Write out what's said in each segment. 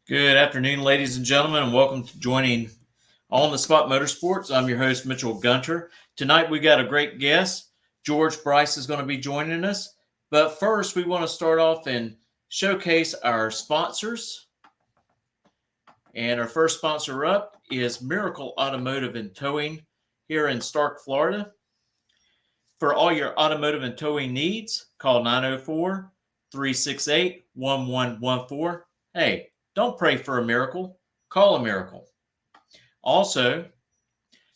Good afternoon, ladies and gentlemen, and welcome to joining On the Spot Motorsports. I'm your host, Mitchell Gunter. Tonight we got a great guest. George Bryce is going to be joining us. But first, we want to start off and showcase our sponsors. And our first sponsor up is Miracle Automotive and Towing here in Stark, Florida. For all your automotive and towing needs, call 904 368 1114. Hey, don't pray for a miracle, call a miracle. Also,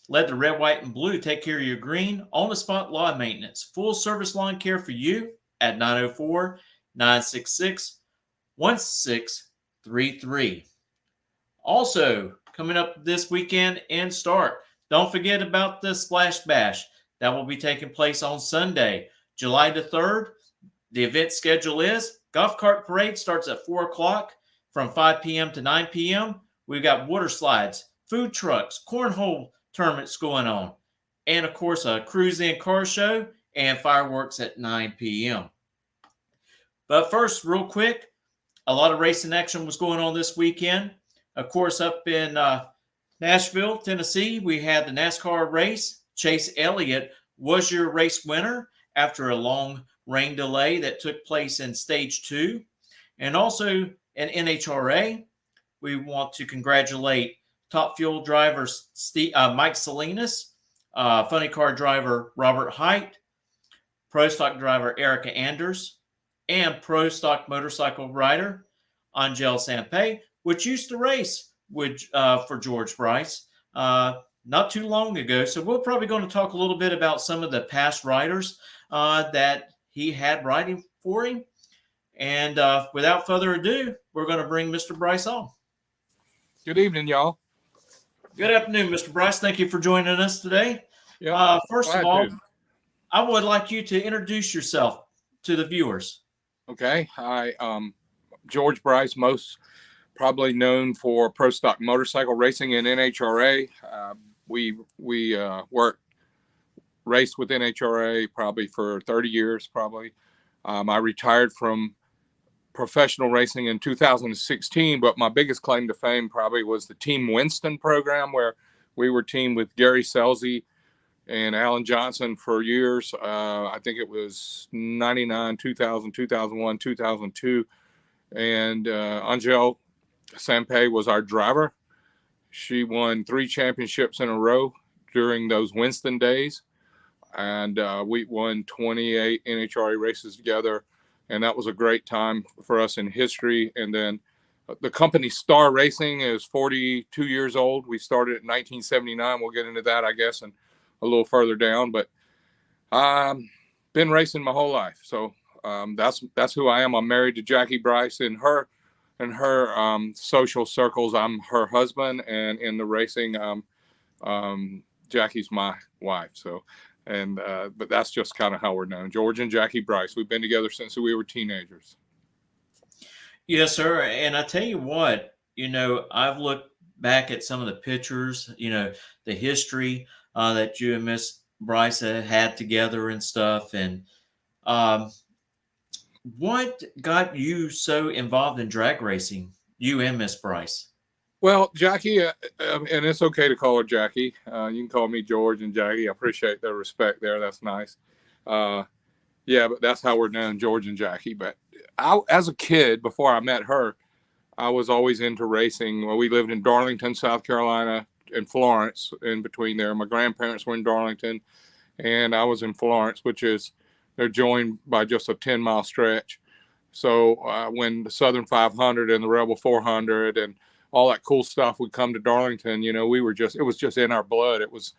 let the red, white, and blue take care of your green on the spot lawn maintenance. Full service lawn care for you at 904 966 1633. Also, coming up this weekend in Stark, don't forget about the Splash Bash. That will be taking place on Sunday, July the 3rd. The event schedule is Golf Cart Parade starts at 4 o'clock from 5 p.m. to 9 p.m. We've got water slides, food trucks, cornhole tournaments going on, and of course, a cruise-in car show and fireworks at 9 p.m. But first, real quick, a lot of racing action was going on this weekend. Of course, up in Nashville, Tennessee, we had the NASCAR race. Chase Elliott was your race winner after a long rain delay that took place in stage 2. And also in NHRA, we want to congratulate Top Fuel driver Mike Salinas, Funny Car driver Robert Height, Pro Stock driver Erica Anders, and Pro Stock motorcycle rider Angel Sampay, which used to race for George Bryce not too long ago. So we're probably going to talk a little bit about some of the past riders that he had riding for him. And without further ado, we're going to bring Mr. Bryce on. Good evening, y'all. Good afternoon, Mr. Bryce. Thank you for joining us today. Yeah. First of all, I would like you to introduce yourself to the viewers. Okay. George Bryce, most probably known for Pro Stock motorcycle racing in NHRA. We raced with NHRA probably for 30 years, probably. I retired from professional racing in 2016, but my biggest claim to fame probably was the Team Winston program, where we were teamed with Gary Selsey and Alan Johnson for years. I think it was 99, 2000, 2001, 2002. And Angel Sampay was our driver. She won 3 championships in a row during those Winston days. And we won 28 NHRA races together. And that was a great time for us in history. And then the company Star Racing is 42 years old. We started in 1979. We'll get into that, I guess, and a little further down. But been racing my whole life. So that's who I am. I'm married to Jackie Bryce. In her social circles, I'm her husband. And in the racing, Jackie's my wife. So. But that's just kind of how we're known. George and Jackie Bryce. We've been together since we were teenagers. Yes, sir. And I tell you what, I've looked back at some of the pictures, the history that you and Miss Bryce had together and stuff. And what got you so involved in drag racing, you and Miss Bryce? Well, Jackie, and it's okay to call her Jackie. You can call me George and Jackie. I appreciate the respect there. That's nice. Yeah, but that's how we're known, George and Jackie. But as a kid, before I met her, I was always into racing. Well, we lived in Darlington, South Carolina, and Florence in between there. My grandparents were in Darlington, and I was in Florence, they're joined by just a 10-mile stretch. So when the Southern 500 and the Rebel 400 and all that cool stuff would come to Darlington, it was just in our blood. It was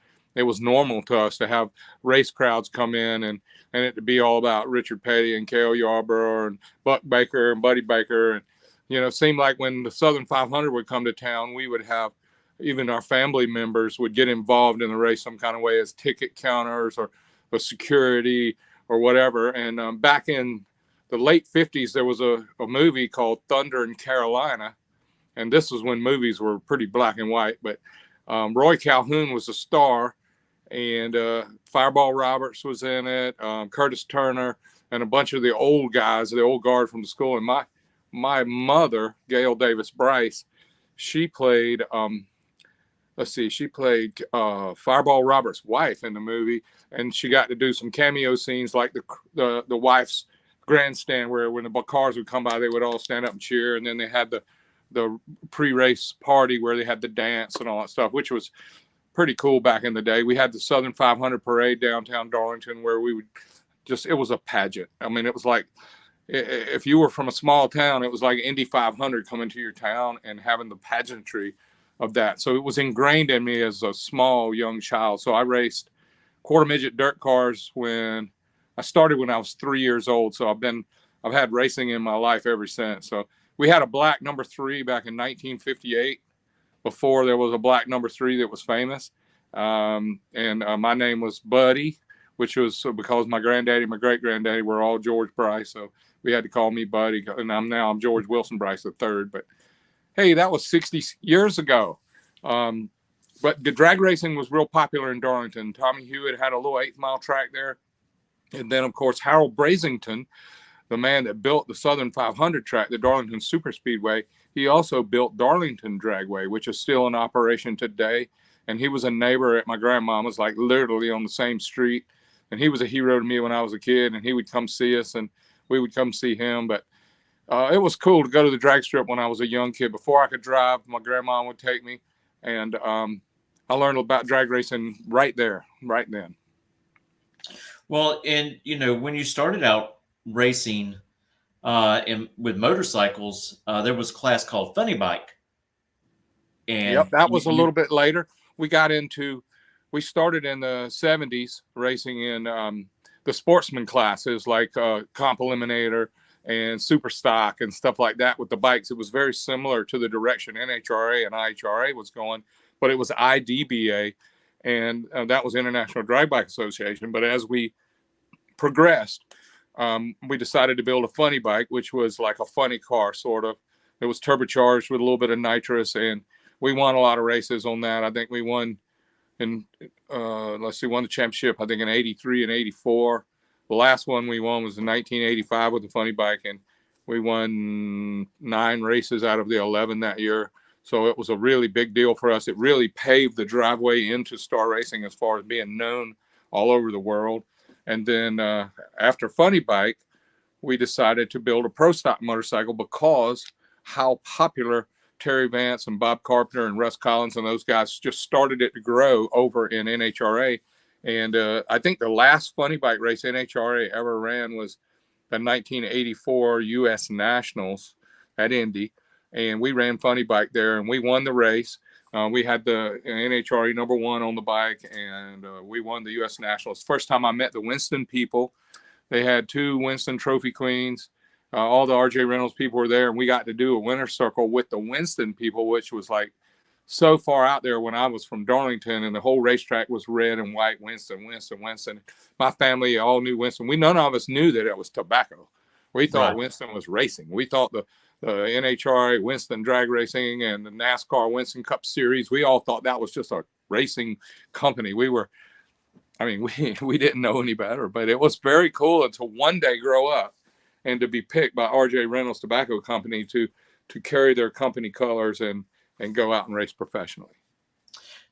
normal to us to have race crowds come in and it to be all about Richard Petty and Cale Yarborough and Buck Baker and Buddy Baker. And, it seemed like when the Southern 500 would come to town, we would have even our family members would get involved in the race some kind of way as ticket counters or security or whatever. And back in the late 50s, there was a movie called Thunder in Carolina. And this was when movies were pretty black and white. But Roy Calhoun was a star, and Fireball Roberts was in it, Curtis Turner, and a bunch of the old guys, the old guard from the school. And my mother, Gail Davis Bryce, she played she played Fireball Roberts' wife in the movie, and she got to do some cameo scenes like the wife's grandstand, where when the cars would come by, they would all stand up and cheer, and then they had the pre-race party where they had the dance and all that stuff, which was pretty cool back in the day. We had the Southern 500 parade downtown Darlington, where we would it was a pageant. I mean, it was like, if you were from a small town, it was like Indy 500 coming to your town and having the pageantry of that. So it was ingrained in me as a small young child. So I raced quarter midget dirt cars when I started when I was 3 years old. So I've had racing in my life ever since. So we had a black number 3 back in 1958, before there was a black number 3 that was famous. And my name was Buddy, which was because my granddaddy, my great granddaddy were all George Bryce. So we had to call me Buddy, and I'm George Wilson Bryce III. But hey, that was 60 years ago. But the drag racing was real popular in Darlington. Tommy Hewitt had a little 8-mile track there. And then, of course, Harold Brazington, the man that built the Southern 500 track, the Darlington Super Speedway, he also built Darlington Dragway, which is still in operation today. And he was a neighbor at my grandmama's, like literally on the same street. And he was a hero to me when I was a kid, and he would come see us and we would come see him. But it was cool to go to the drag strip when I was a young kid. Before I could drive, my grandma would take me, and I learned about drag racing right there, right then. Well, and when you started out racing with motorcycles, there was a class called Funny Bike. And yep, that was a little bit later. We started in the 70s racing in the sportsman classes, like Comp Eliminator and Super Stock and stuff like that with the bikes. It was very similar to the direction NHRA and IHRA was going, but it was IDBA, and that was International Drag Bike Association. But as we progressed, we decided to build a funny bike, which was like a funny car, sort of. It was turbocharged with a little bit of nitrous, and we won a lot of races on that. I think we won won the championship, I think in 83 and 84. The last one we won was in 1985 with the funny bike, and we won 9 races out of the 11 that year. So it was a really big deal for us. It really paved the driveway into star racing as far as being known all over the world. And then after funny bike, we decided to build a pro stock motorcycle because how popular Terry Vance and Bob Carpenter and Russ Collins and those guys just started it to grow over in NHRA. And I think the last funny bike race NHRA ever ran was the 1984 U.S. Nationals at Indy. And we ran funny bike there, and we won the race. We had the NHRA number 1 on the bike, and we won the U.S. Nationals. First time I met the Winston people. They had 2 Winston Trophy Queens. All the RJ Reynolds people were there, and we got to do a winner's circle with the Winston people, which was like so far out there when I was from Darlington, and the whole racetrack was red and white, Winston, Winston, Winston. My family all knew Winston. None of us knew that it was tobacco. We thought Winston was racing. We thought the NHRA Winston drag racing and the NASCAR Winston Cup Series, we all thought that was just a racing company. We didn't know any better, but it was very cool until one day grow up and to be picked by RJ Reynolds Tobacco Company to carry their company colors and go out and race professionally.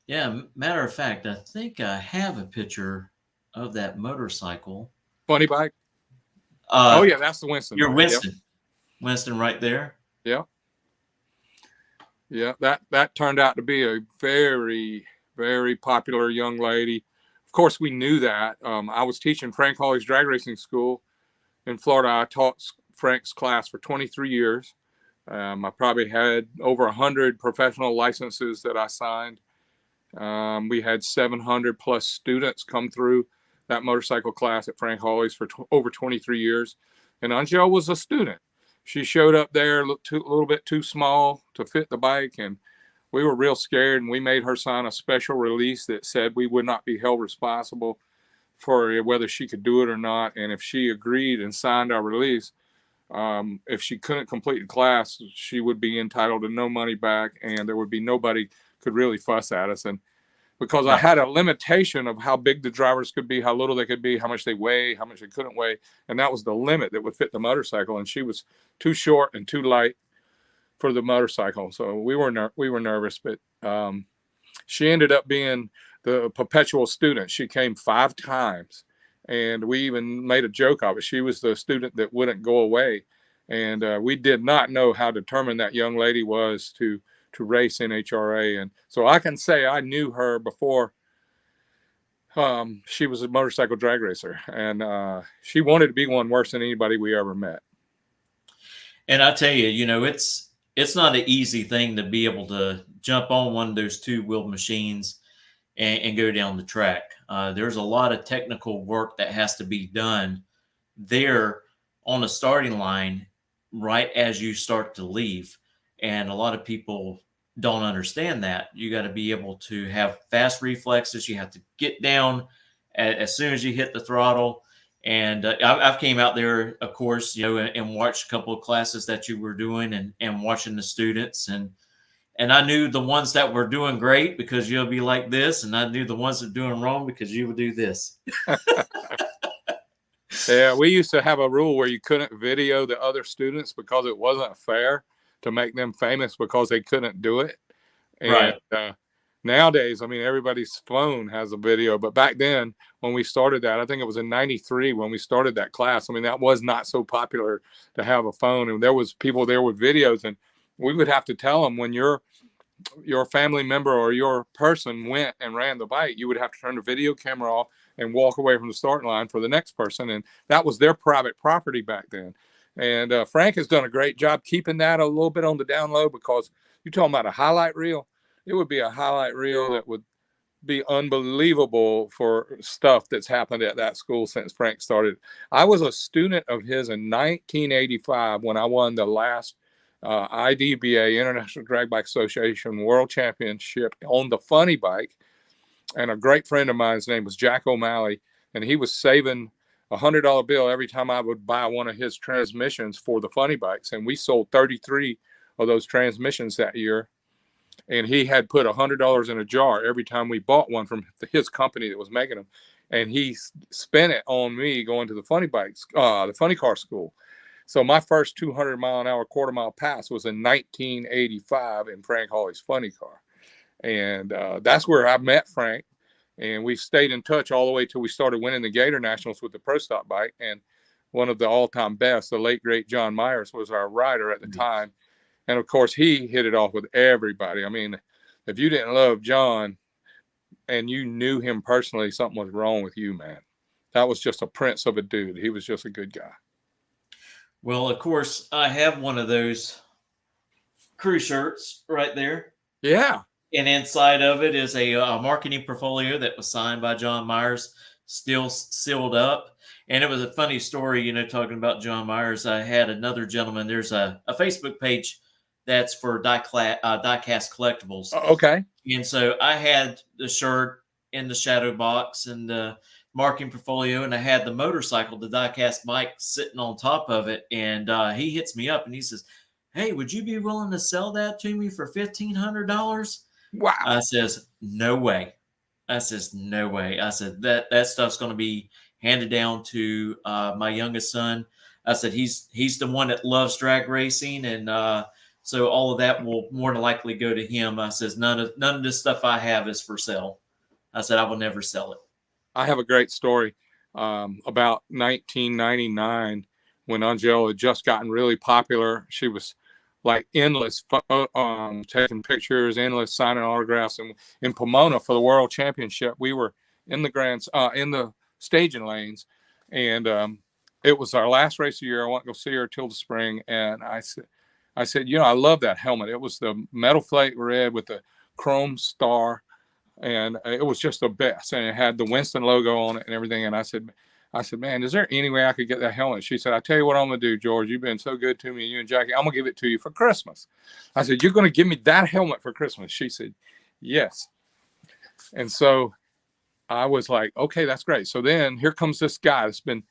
Yeah, matter of fact, I think I have a picture of that motorcycle. Funny bike? Oh, yeah, that's the Winston. You're Winston. Yep. Winston right there. Yeah. Yeah, that turned out to be a very, very popular young lady. Of course, we knew that. I was teaching Frank Hawley's drag racing school in Florida. I taught Frank's class for 23 years. I probably had over 100 professional licenses that I signed. We had 700 plus students come through that motorcycle class at Frank Hawley's for over 23 years. And Angel was a student. She showed up there, looked a little bit too small to fit the bike, and we were real scared, and we made her sign a special release that said we would not be held responsible for whether she could do it or not. And if she agreed and signed our release, if she couldn't complete the class, she would be entitled to no money back, and there would be nobody could really fuss at us. And because I had a limitation of how big the drivers could be, how little they could be, how much they weigh, how much they couldn't weigh. And that was the limit that would fit the motorcycle. And she was too short and too light for the motorcycle. So we were nervous, but she ended up being the perpetual student. She came 5 times, and we even made a joke of it. She was the student that wouldn't go away. And we did not know how determined that young lady was to race NHRA. And so I can say I knew her before she was a motorcycle drag racer. And she wanted to be one worse than anybody we ever met. And I tell you, it's not an easy thing to be able to jump on one of those 2-wheeled machines and go down the track. There's a lot of technical work that has to be done there on the starting line right as you start to leave. And a lot of people don't understand that. You got to be able to have fast reflexes. You have to get down as soon as you hit the throttle. And I've came out there, of course, and watched a couple of classes that you were doing and watching the students. And I knew the ones that were doing great because you'll be like this. And I knew the ones that were doing wrong because you would do this. Yeah, we used to have a rule where you couldn't video the other students because it wasn't fair to make them famous because they couldn't do it. And nowadays, I mean, everybody's phone has a video. But back then, when we started that, I think it was in '93 when we started that class. I mean, that was not so popular to have a phone. And there was people there with videos. And we would have to tell them when your family member or your person went and ran the bike, you would have to turn the video camera off and walk away from the starting line for the next person. And that was their private property back then. And Frank has done a great job keeping that a little bit on the down low, because you're talking about a highlight reel. It would be a highlight reel that would be unbelievable for stuff that's happened at that school since Frank started. I was a student of his in 1985 when I won the last IDBA, International Drag Bike Association World Championship on the funny bike. And a great friend of mine, his name was Jack O'Malley, and he was saving $100 bill every time I would buy one of his transmissions for the funny bikes. And we sold 33 of those transmissions that year. And he had put $100 in a jar every time we bought one from his company that was making them. And he spent it on me going to the funny car school. So my first 200-mile-an-hour quarter-mile pass was in 1985 in Frank Hawley's funny car. And that's where I met Frank. And we stayed in touch all the way till we started winning the Gator Nationals with the Pro Stock bike. And one of the all-time best, the late, great John Myers, was our rider at the time. And, of course, he hit it off with everybody. I mean, if you didn't love John and you knew him personally, something was wrong with you, man. That was just a prince of a dude. He was just a good guy. Well, of course, I have one of those crew shirts right there. Yeah. And inside of it is a marketing portfolio that was signed by John Myers, still sealed up. And it was a funny story, talking about John Myers. I had another gentleman. There's a Facebook page that's for diecast collectibles. Okay. And so I had the shirt in the shadow box and the marketing portfolio, and I had the motorcycle, the diecast bike, sitting on top of it. And he hits me up and he says, "Hey, would you be willing to sell that to me for $1,500? Wow. I says, "No way." I says, "No way." I said, that stuff's going to be handed down to my youngest son. I said, he's the one that loves drag racing. And so all of that will more than likely go to him. I says, none of this stuff I have is for sale. I said, I will never sell it. I have a great story about 1999 when Angela had just gotten really popular. She was like endless, taking pictures, endless signing autographs. And in Pomona for the World Championship, we were in the staging lanes, and it was our last race of the year. I want to go see her till the spring. And I said, I love that helmet. It was the metal plate red with the chrome star, and it was just the best. And it had the Winston logo on it and everything. And I said, man, is there any way I could get that helmet? She said, I tell you what I'm going to do, George. You've been so good to me, you and Jackie. I'm going to give it to you for Christmas. I said, you're going to give me that helmet for Christmas? She said, yes. And so I was like, okay, that's great. So then here comes this guy that's been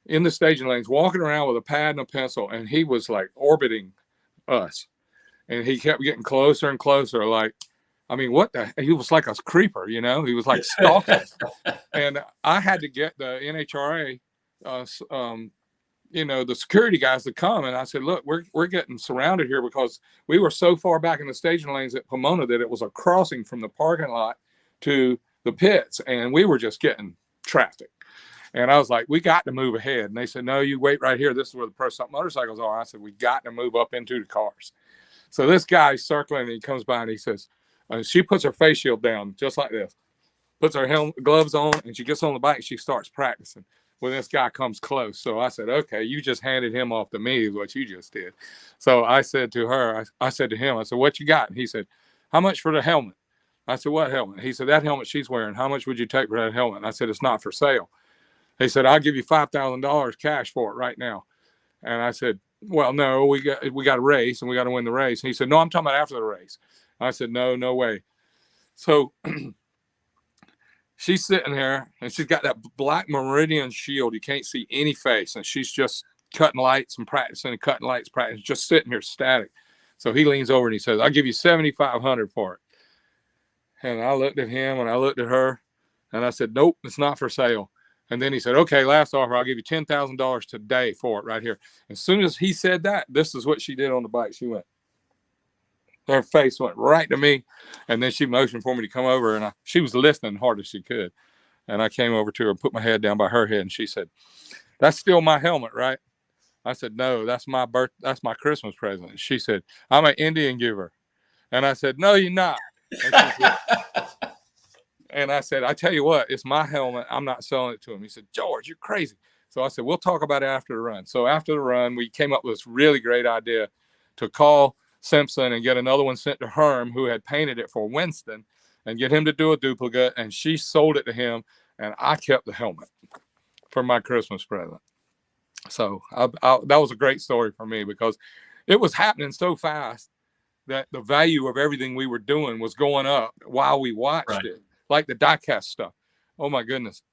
in the staging lanes, walking around with a pad and a pencil, and he was like orbiting us. And he kept getting closer and closer, like I mean, he was like a creeper, you know, he was like stalking us. And I had to get the NHRA, you know, the security guys to come. And I said, look, we're getting surrounded here because we were so far back in the staging lanes at Pomona that it was a crossing from the parking lot to the pits. And we were just getting traffic. And I was like, we got to move ahead. And they said, no, you wait right here. This is where the pro stock motorcycles are. I said, we got to move up into the cars. So this guy's circling and he comes by and he says, she puts her face shield down just like this, puts her gloves on, and she gets on the bike and she starts practicing when this guy comes close. So I said, okay, you just handed him off to me is what you just did. So I said to her, I said to him, I said, what you got? And he said, how much for the helmet? I said, what helmet? He said, that helmet she's wearing, how much would you take for that helmet? And I said, it's not for sale. He said, I'll give you $5,000 cash for it right now. And I said, well, no, we got a race and we got to win the race. And he said, no, I'm talking about after the race. I said, no way. So she's sitting there and she's got that black Meridian shield. You can't see any face. And she's just cutting lights and practicing and cutting lights, practicing, just sitting here static. So he leans over and he says, I'll give you $7,500 for it. And I looked at him and I looked at her and I said, nope, it's not for sale. And then he said, okay, last offer, I'll give you $10,000 today for it right here. As soon as he said that, this is what she did on the bike. She went, her face went right to me. And then she motioned for me to come over. And she was listening hard as she could. And I came over to her, put my head down by her head. And she said, that's still my helmet, right? I said, no, that's my Christmas present. And she said, I'm an Indian giver. And I said, no, you're not. And I said, I tell you what, it's my helmet. I'm not selling it to him. He said, George, you're crazy. So I said, we'll talk about it after the run. So after the run, we came up with this really great idea to call Simpson and get another one sent to Herm, who had painted it for Winston, and get him to do a duplicate. And she sold it to him. And I kept the helmet for my Christmas present. So that was a great story for me because it was happening so fast that the value of everything we were doing was going up while we watched it. Like the diecast stuff. Oh my goodness.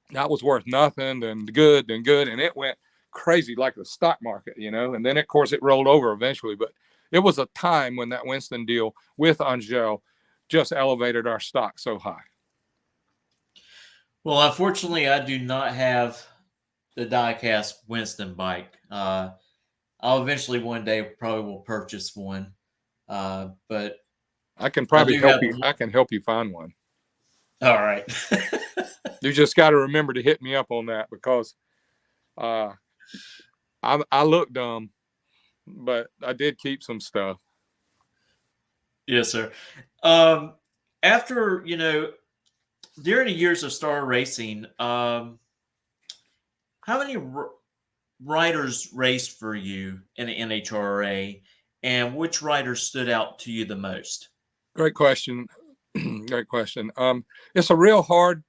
That was worth nothing and good. And it went crazy like the stock market, you know. And then of course it rolled over eventually. But it was a time when that Winston deal with Angel just elevated our stock so high. Well, unfortunately, I do not have the diecast Winston bike. I'll eventually one day probably will purchase one. But I can probably help you. I can help you find one. All right. You just got to remember to hit me up on that because I look dumb, but I did keep some stuff. Yes, sir. After, during the years of Star Racing, how many riders raced for you in the NHRA, and which riders stood out to you the most? Great question. Great question. It's a real hard.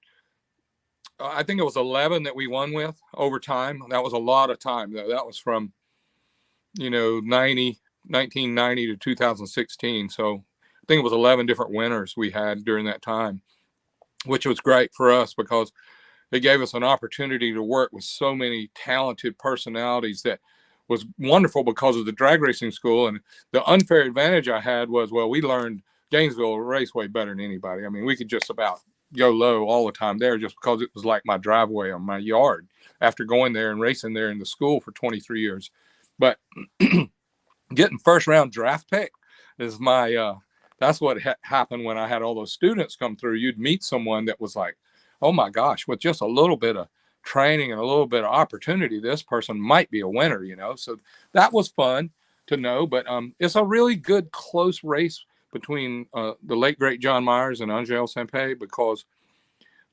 I think it was 11 that we won with over time. That was a lot of time, though. That was from, 1990 to 2016. So I think it was 11 different winners we had during that time, which was great for us because it gave us an opportunity to work with so many talented personalities that was wonderful because of the drag racing school. And the unfair advantage I had was, we learned Gainesville Raceway better than anybody. I mean, we could just about go low all the time there just because it was like my driveway on my yard after going there and racing there in the school for 23 years. But getting first round draft pick is that's what happened when I had all those students come through. You'd meet someone that was like, oh my gosh, with just a little bit of training and a little bit of opportunity, this person might be a winner, So that was fun to know, but it's a really good close race between the late great John Myers and Angel Sempe, because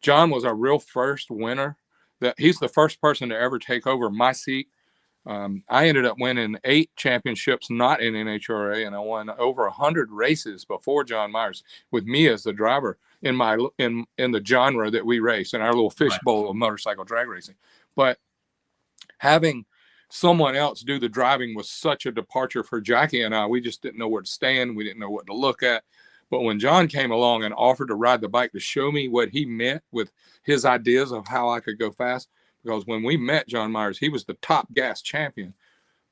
John was our real first winner. That he's the first person to ever take over my seat. I ended up winning 8 championships, not in NHRA, and I won over 100 races before John Myers with me as the driver in the genre that we race in our little fishbowl of motorcycle drag racing. But having someone else do the driving was such a departure for Jackie and I. We just didn't know where to stand. We didn't know what to look at. But when John came along and offered to ride the bike to show me what he meant with his ideas of how I could go fast, because when we met John Myers, he was the top gas champion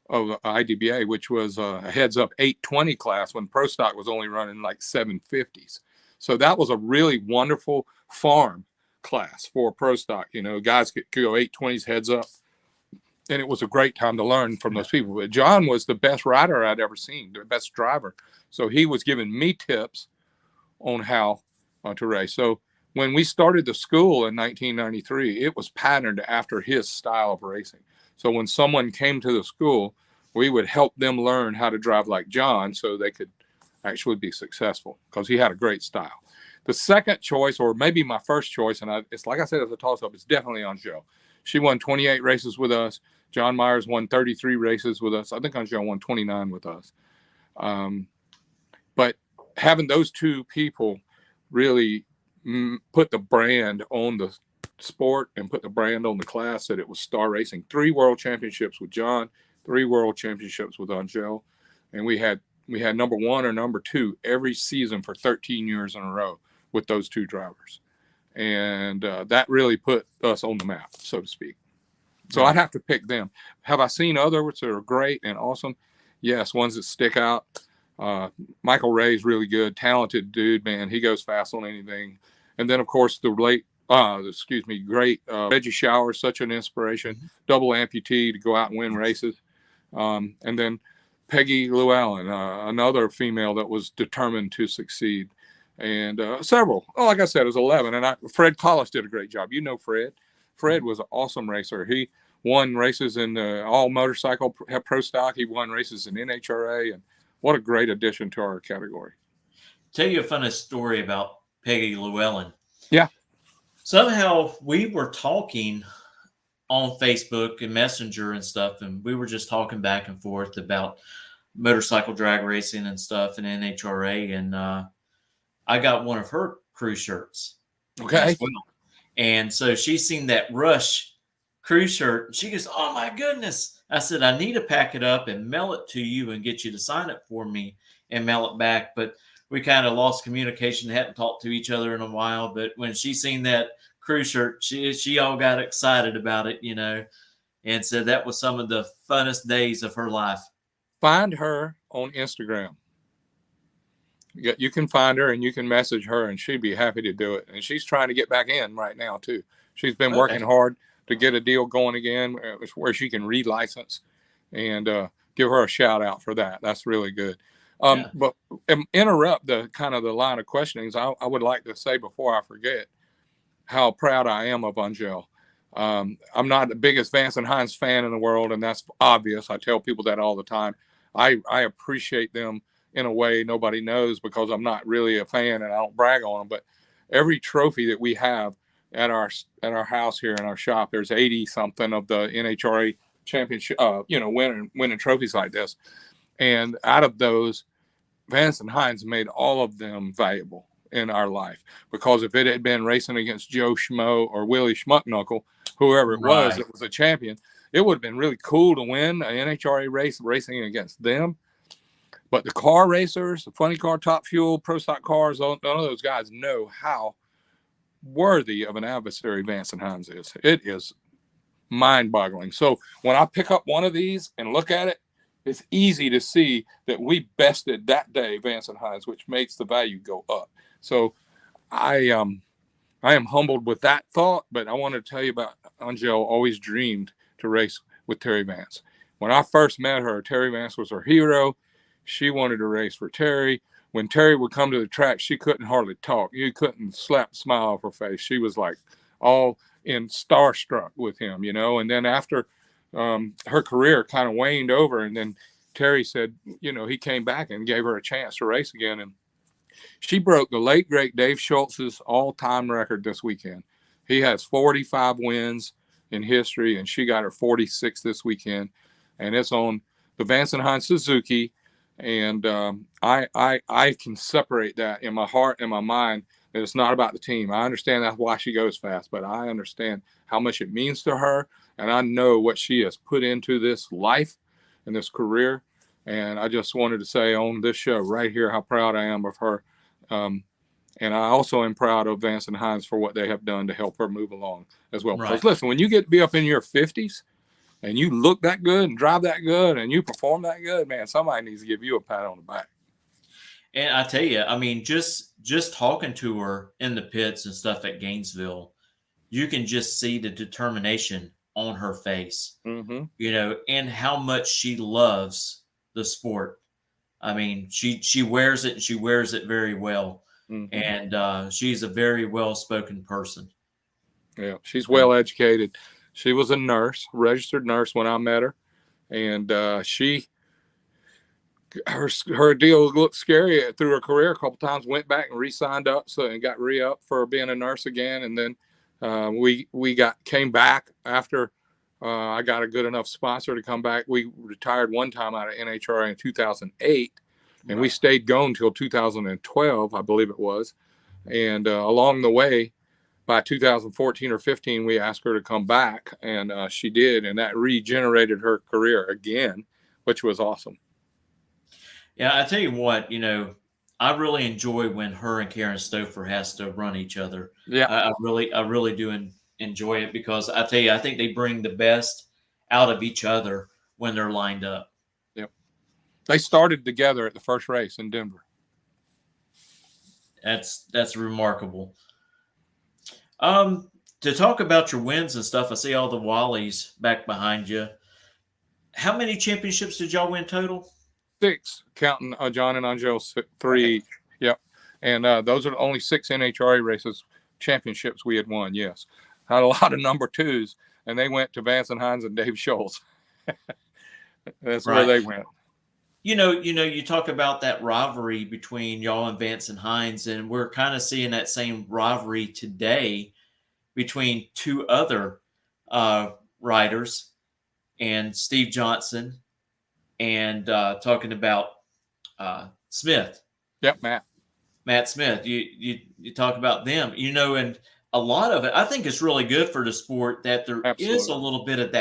of IDBA, which was a heads up 820 class when Pro Stock was only running like 750s. So that was a really wonderful farm class for pro stock. You know, guys could go 820s heads up, and it was a great time to learn from those people. But John was the best rider I'd ever seen, the best driver. So he was giving me tips on how to race. So when we started the school in 1993, it was patterned after his style of racing. So when someone came to the school, we would help them learn how to drive like John so they could actually be successful, because he had a great style. The second choice, or maybe my first choice, and it's like I said, it's a toss-up, it's definitely Angel. She won 28 races with us. John Myers won 33 races with us. I think Angel won 29 with us. But having those two people really put the brand on the sport and put the brand on the class that it was star racing. 3 world championships with John, 3 world championships with Angel, and we had number 1 or number 2 every season for 13 years in a row with those 2 drivers. And that really put us on the map, so to speak. So I'd have to pick them. Have I seen others that are great and awesome? Yes, ones that stick out. Michael Ray's really good, talented dude, man. He goes fast on anything. And then, of course, great Reggie Shower, such an inspiration. Double amputee to go out and win races. And then Peggy Llewellyn, another female that was determined to succeed. And several. Oh, like I said, it was 11. And Fred Collis did a great job. You know Fred. Fred was an awesome racer. He won races in all motorcycle pro stock. He won races in NHRA. And what a great addition to our category. Tell you a funny story about Peggy Llewellyn. Yeah. Somehow we were talking on Facebook and Messenger and stuff, and we were just talking back and forth about motorcycle drag racing and stuff and NHRA, and I got one of her crew shirts. Okay. Well. And so she seen that Rush crew shirt, and she goes, "Oh my goodness." I said, "I need to pack it up and mail it to you and get you to sign it for me and mail it back." But we kind of lost communication, hadn't talked to each other in a while. But when she seen that crew shirt, she all got excited about it, you know, and said that was some of the funnest days of her life. Find her on Instagram. You can find her and you can message her, and she'd be happy to do it. And she's trying to get back in right now too. She's been working hard to get a deal going again where she can relicense, and give her a shout out for that. That's really good. But interrupt the kind of the line of questionings. I would like to say before I forget how proud I am of Angel. I'm not the biggest Vance and Hines fan in the world, and that's obvious. I tell people that all the time. I appreciate them in a way nobody knows, because I'm not really a fan and I don't brag on them. But every trophy that we have at our house here in our shop, there's 80 something of the NHRA championship, winning trophies like this. And out of those, Vance and Hines made all of them valuable in our life, because if it had been racing against Joe Schmo or Willie Schmuckknuckle, whoever it was that was a champion, it would have been really cool to win an NHRA race racing against them. But the car racers, the funny car, Top Fuel, Pro Stock cars, none of those guys know how worthy of an adversary Vance and Hines is. It is mind-boggling. So when I pick up one of these and look at it, it's easy to see that we bested that day Vance and Hines, which makes the value go up. So I am humbled with that thought, but I want to tell you about Angel always dreamed to race with Terry Vance. When I first met her, Terry Vance was her hero. She wanted to race for Terry. When Terry would come to the track, she couldn't hardly talk. You couldn't slap a smile off her face. She was like all in starstruck with him, you know. And then after her career kind of waned over, and then Terry said, he came back and gave her a chance to race again. And she broke the late, great Dave Schultz's all-time record this weekend. He has 45 wins in history, and she got her 46 this weekend. And it's on the Vance and Hines Suzuki. And I can separate that in my heart and my mind, that it's not about the team. I understand that's why she goes fast, but I understand how much it means to her, and I know what she has put into this life and this career. And I just wanted to say on this show right here how proud I am of her. And I also am proud of Vance and Hines for what they have done to help her move along as well. Because listen, when you get to be up in your 50s, and you look that good and drive that good and you perform that good, man, somebody needs to give you a pat on the back. And I tell you, I mean, just talking to her in the pits and stuff at Gainesville, you can just see the determination on her face, Mm-hmm. and how much she loves the sport. I mean, she wears it and she wears it very well, Mm-hmm. and she's a very well spoken person. Yeah, she's So, well educated. She was a nurse, registered nurse when I met her, and her deal looked scary through her career a couple times. Went back and re-signed up, and got re-up for being a nurse again. And then we came back after I got a good enough sponsor to come back. We retired one time out of NHRA in 2008, and we right. stayed going until 2012, I believe it was. And along the way, by 2014 or 15, we asked her to come back, and she did, and that regenerated her career again, which was awesome. Yeah, I tell you what, I really enjoy when her and Karen Stouffer has to run each other. Yeah. I really do enjoy it because I tell you, I think they bring the best out of each other when they're lined up. Yep. They started together at the first race in Denver. That's remarkable. To talk about your wins and stuff, I see all the Wallies back behind you. How many championships did y'all win total? 6, counting John and Angel, 3 Okay. each. Yep. And those are the only 6 NHRA races championships we had won. Yes. Had a lot of number 2s, and they went to Vance and Hines and Dave Scholes. That's where Right. they went. You talk about that rivalry between y'all and Vance and Hines, and we're kind of seeing that same rivalry today between two other riders, and Steve Johnson, and talking about Smith, Yep, Matt Smith. You talk about them, and a lot of it, I think, it's really good for the sport that there is a absolutely. little bit of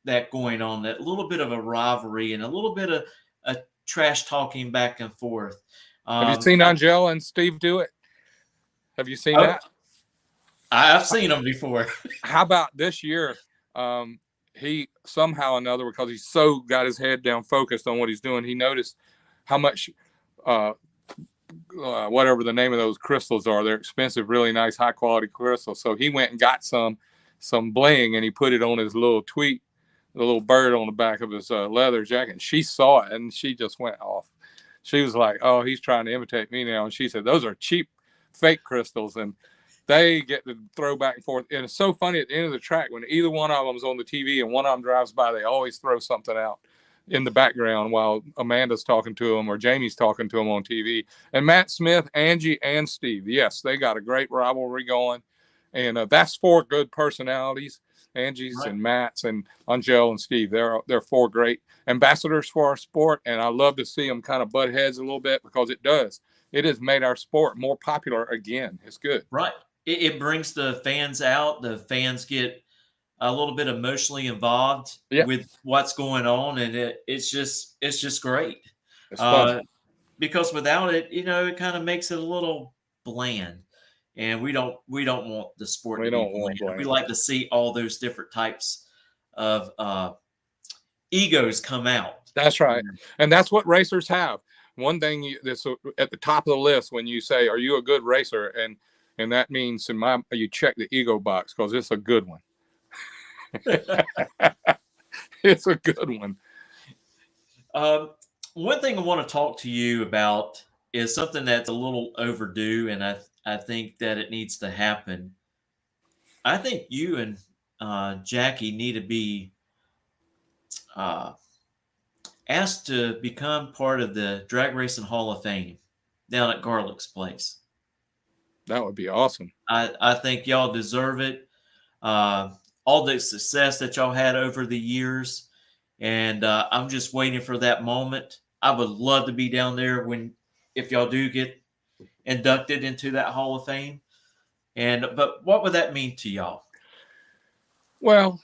that going on, that little bit of a rivalry and a little bit of a trash talking back and forth. Have you seen Angel and Steve do it? Have you seen that? I've seen them before. How about this year? He somehow or another, because he's so got his head down, focused on what he's doing, he noticed how much, whatever the name of those crystals are, they're expensive, really nice, high quality crystals. So he went and got some bling, and he put it on his little tweet, the little bird on the back of his leather jacket. And she saw it, and she just went off. She was like, "Oh, he's trying to imitate me now." And she said, "Those are cheap, fake crystals." And they get to throw back and forth. And it's so funny at the end of the track, when either one of them's on the TV and one of them drives by, they always throw something out in the background while Amanda's talking to them or Jamie's talking to them on TV. And Matt Smith, Angie, and Steve, yes, they got a great rivalry going. And that's 4 good personalities, Angie's Right. and Matt's and Angel and Steve. They're 4 great ambassadors for our sport. And I love to see them kind of butt heads a little bit, because it has made our sport more popular again. It's good. Right. It brings the fans out. The fans get a little bit emotionally involved Yeah, with what's going on, and it's just great. it's fun. Uh, because without it, it kind of makes it a little bland, and we don't want the sport We to be don't want bland. We blame. like to see all those different types of egos come out. That's right. And that's what racers have. One thing that's at the top of the list when you say, "Are you a good racer?" and that means you check the ego box, because it's a good one. It's a good one. Um, One thing I want to talk to you about is something that's a little overdue, and I think that it needs to happen. I think you and Jackie need to be uh, asked to become part of the Drag Racing Hall of Fame down at Garlick's place. That would be awesome. I think y'all deserve it. Uh, all the success that y'all had over the years, and I'm just waiting for that moment. I would love to be down there if y'all do get inducted into that Hall of Fame. But what would that mean to y'all? Well,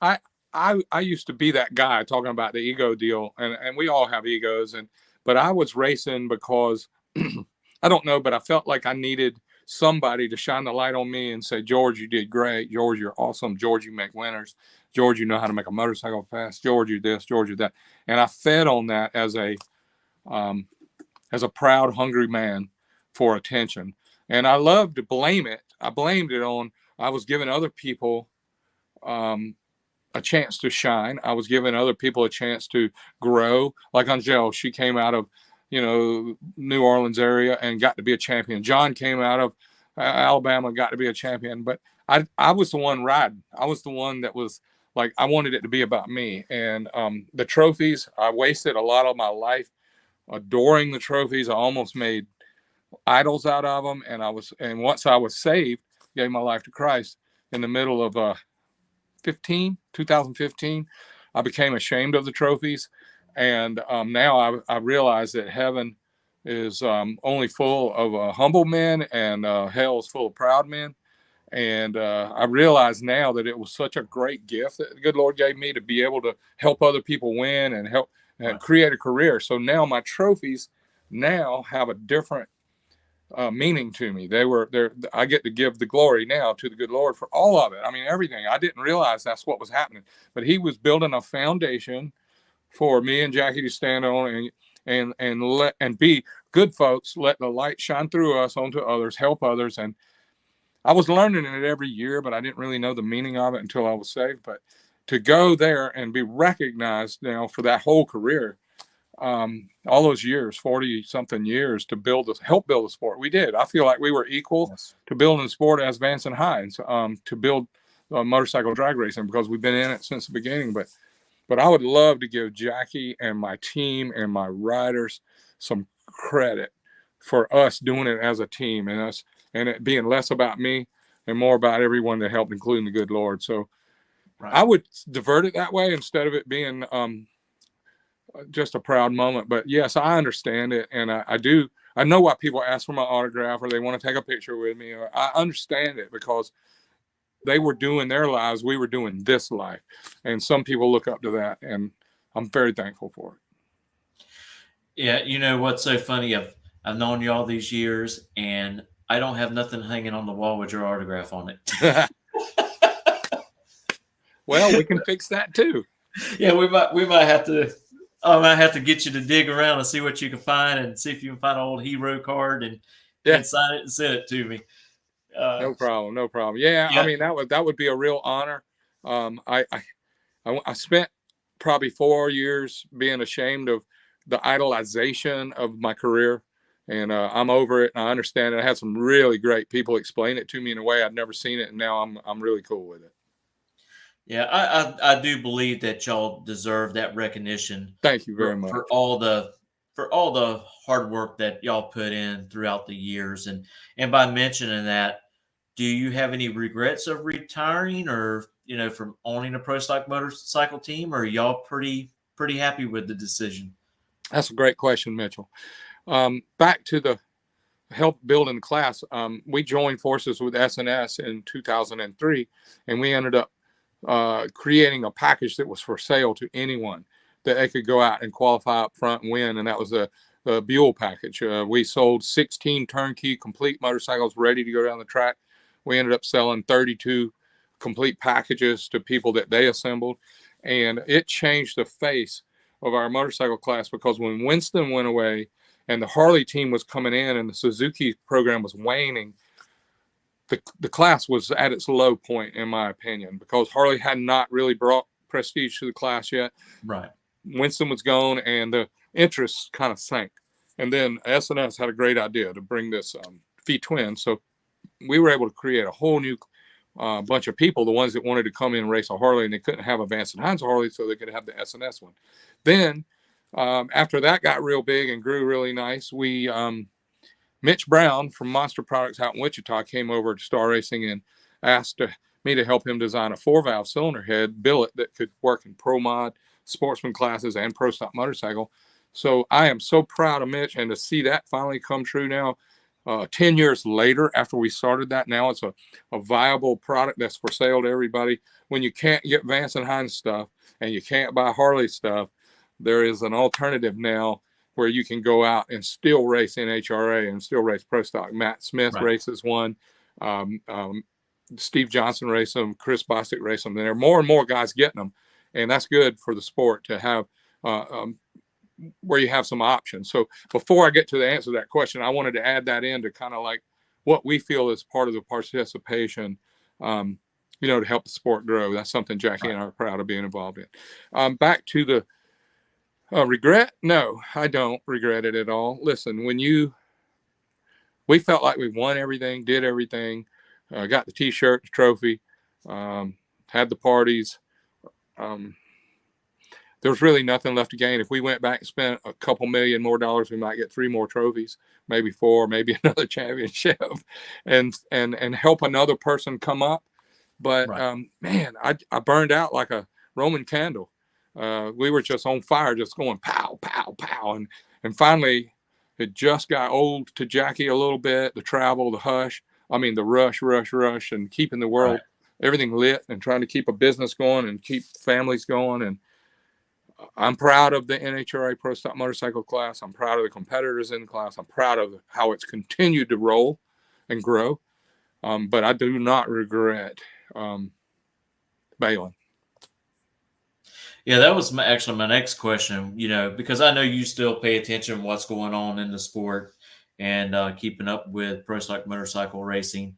I I used to be that guy talking about the ego deal, and we all have egos, but I was racing because I don't know, but I felt like I needed somebody to shine the light on me and say, "George, you did great. George, you're awesome. George, you make winners. George, you know how to make a motorcycle fast. George, you this. George, you that." And I fed on that um, as a proud, hungry man for attention. And I love to blame it. I blamed it on, I was giving other people a chance to shine. I was giving other people a chance to grow. Like Angel, she came out of, New Orleans area and got to be a champion. John came out of Alabama, got to be a champion. But I was the one riding. I was the one that was like, I wanted it to be about me. And the trophies, I wasted a lot of my life adoring the trophies. I almost made idols out of them. And once I was saved, gave my life to Christ in the middle of 2015, I became ashamed of the trophies. And now I realize that heaven is only full of humble men, and hell is full of proud men. And I realize now that it was such a great gift that the good Lord gave me to be able to help other people win and help create a career. So now my trophies now have a different meaning to me. I get to give the glory now to the good Lord for all of it. I mean, everything. I didn't realize that's what was happening, but he was building a foundation for me and Jackie to stand on and be good folks, let the light shine through us onto others, help others. And I was learning it every year, but I didn't really know the meaning of it until I was saved. But to go there and be recognized now for that whole career, all those years, 40 something years, to help build the sport. We did. I feel like we were equal to building the sport as Vance and Hines, to build motorcycle drag racing, because we've been in it since the beginning. But I would love to give Jackie and my team and my riders some credit for us doing it as a team, and it being less about me and more about everyone that helped, including the good Lord. So I would divert it that way instead of it being just a proud moment. But yes, I understand it. And I do. I know why people ask for my autograph or they want to take a picture with me. I understand it, because they were doing their lives. We were doing this life. And some people look up to that. And I'm very thankful for it. Yeah. You know what's so funny? I've known you all these years, and I don't have nothing hanging on the wall with your autograph on it. Well, we can fix that too. Yeah, we might have to. I might have to get you to dig around and see what you can find, and see if you can find an old hero card and sign it and send it to me. No problem. Yeah, I mean that would be a real honor. I spent probably 4 years being ashamed of the idolization of my career, and I'm over it. And I understand it. I had some really great people explain it to me in a way I'd never seen it, and now I'm really cool with it. Yeah, I do believe that y'all deserve that recognition. Thank you very much for all the hard work that y'all put in throughout the years. And by mentioning that, do you have any regrets of retiring, or from owning a pro stock motorcycle team, or are y'all pretty happy with the decision? That's a great question, Mitchell. Back to the help building the class. We joined forces with SNS in 2003, and we ended up creating a package that was for sale to anyone that they could go out and qualify up front and win. And that was the Buell package. We sold 16 turnkey complete motorcycles ready to go down the track. We ended up selling 32 complete packages to people that they assembled. And it changed the face of our motorcycle class, because when Winston went away and the Harley team was coming in and the Suzuki program was waning, the class was at its low point, in my opinion, because Harley had not really brought prestige to the class yet. Right. Winston was gone, and the interest kind of sank. And then SNS had a great idea to bring this V-twin. So we were able to create a whole new bunch of people, the ones that wanted to come in and race a Harley, and they couldn't have a Vance and Hines Harley, so they could have the SNS one. Then after that got real big and grew really nice, we Mitch Brown from Monster Products out in Wichita came over to Star Racing and asked me to help him design a 4-valve cylinder head billet that could work in pro mod, sportsman classes, and pro stock motorcycle. So I am so proud of Mitch, and to see that finally come true now, 10 years later after we started that, now it's a viable product that's for sale to everybody. When you can't get Vance and Hines stuff and you can't buy Harley stuff, there is an alternative now where you can go out and still race NHRA and still race pro stock. Matt Smith races one. Steve Johnson races them. Chris Bostic races them. And there are more and more guys getting them. And that's good for the sport to have where you have some options. So before I get to the answer to that question, I wanted to add that in to kind of like what we feel is part of the participation, to help the sport grow. That's something Jackie and I are proud of being involved in. Back to the regret. No, I don't regret it at all. Listen, we felt like we won everything, did everything, got the T-shirt, the trophy, had the parties. There was really nothing left to gain. If we went back and spent a couple million more dollars, we might get 3 more trophies, maybe 4, maybe another championship, and help another person come up. But man, I burned out like a Roman candle. We were just on fire, just going pow, pow, pow, and finally, it just got old to Jackie a little bit. The travel, the the rush, and keeping the world, everything lit, and trying to keep a business going and keep families going. And I'm proud of the NHRA Pro Stock Motorcycle class. I'm proud of the competitors in the class. I'm proud of how it's continued to roll and grow. But I do not regret bailing. Yeah, that was actually my next question, because I know you still pay attention to what's going on in the sport and keeping up with pro stock motorcycle racing.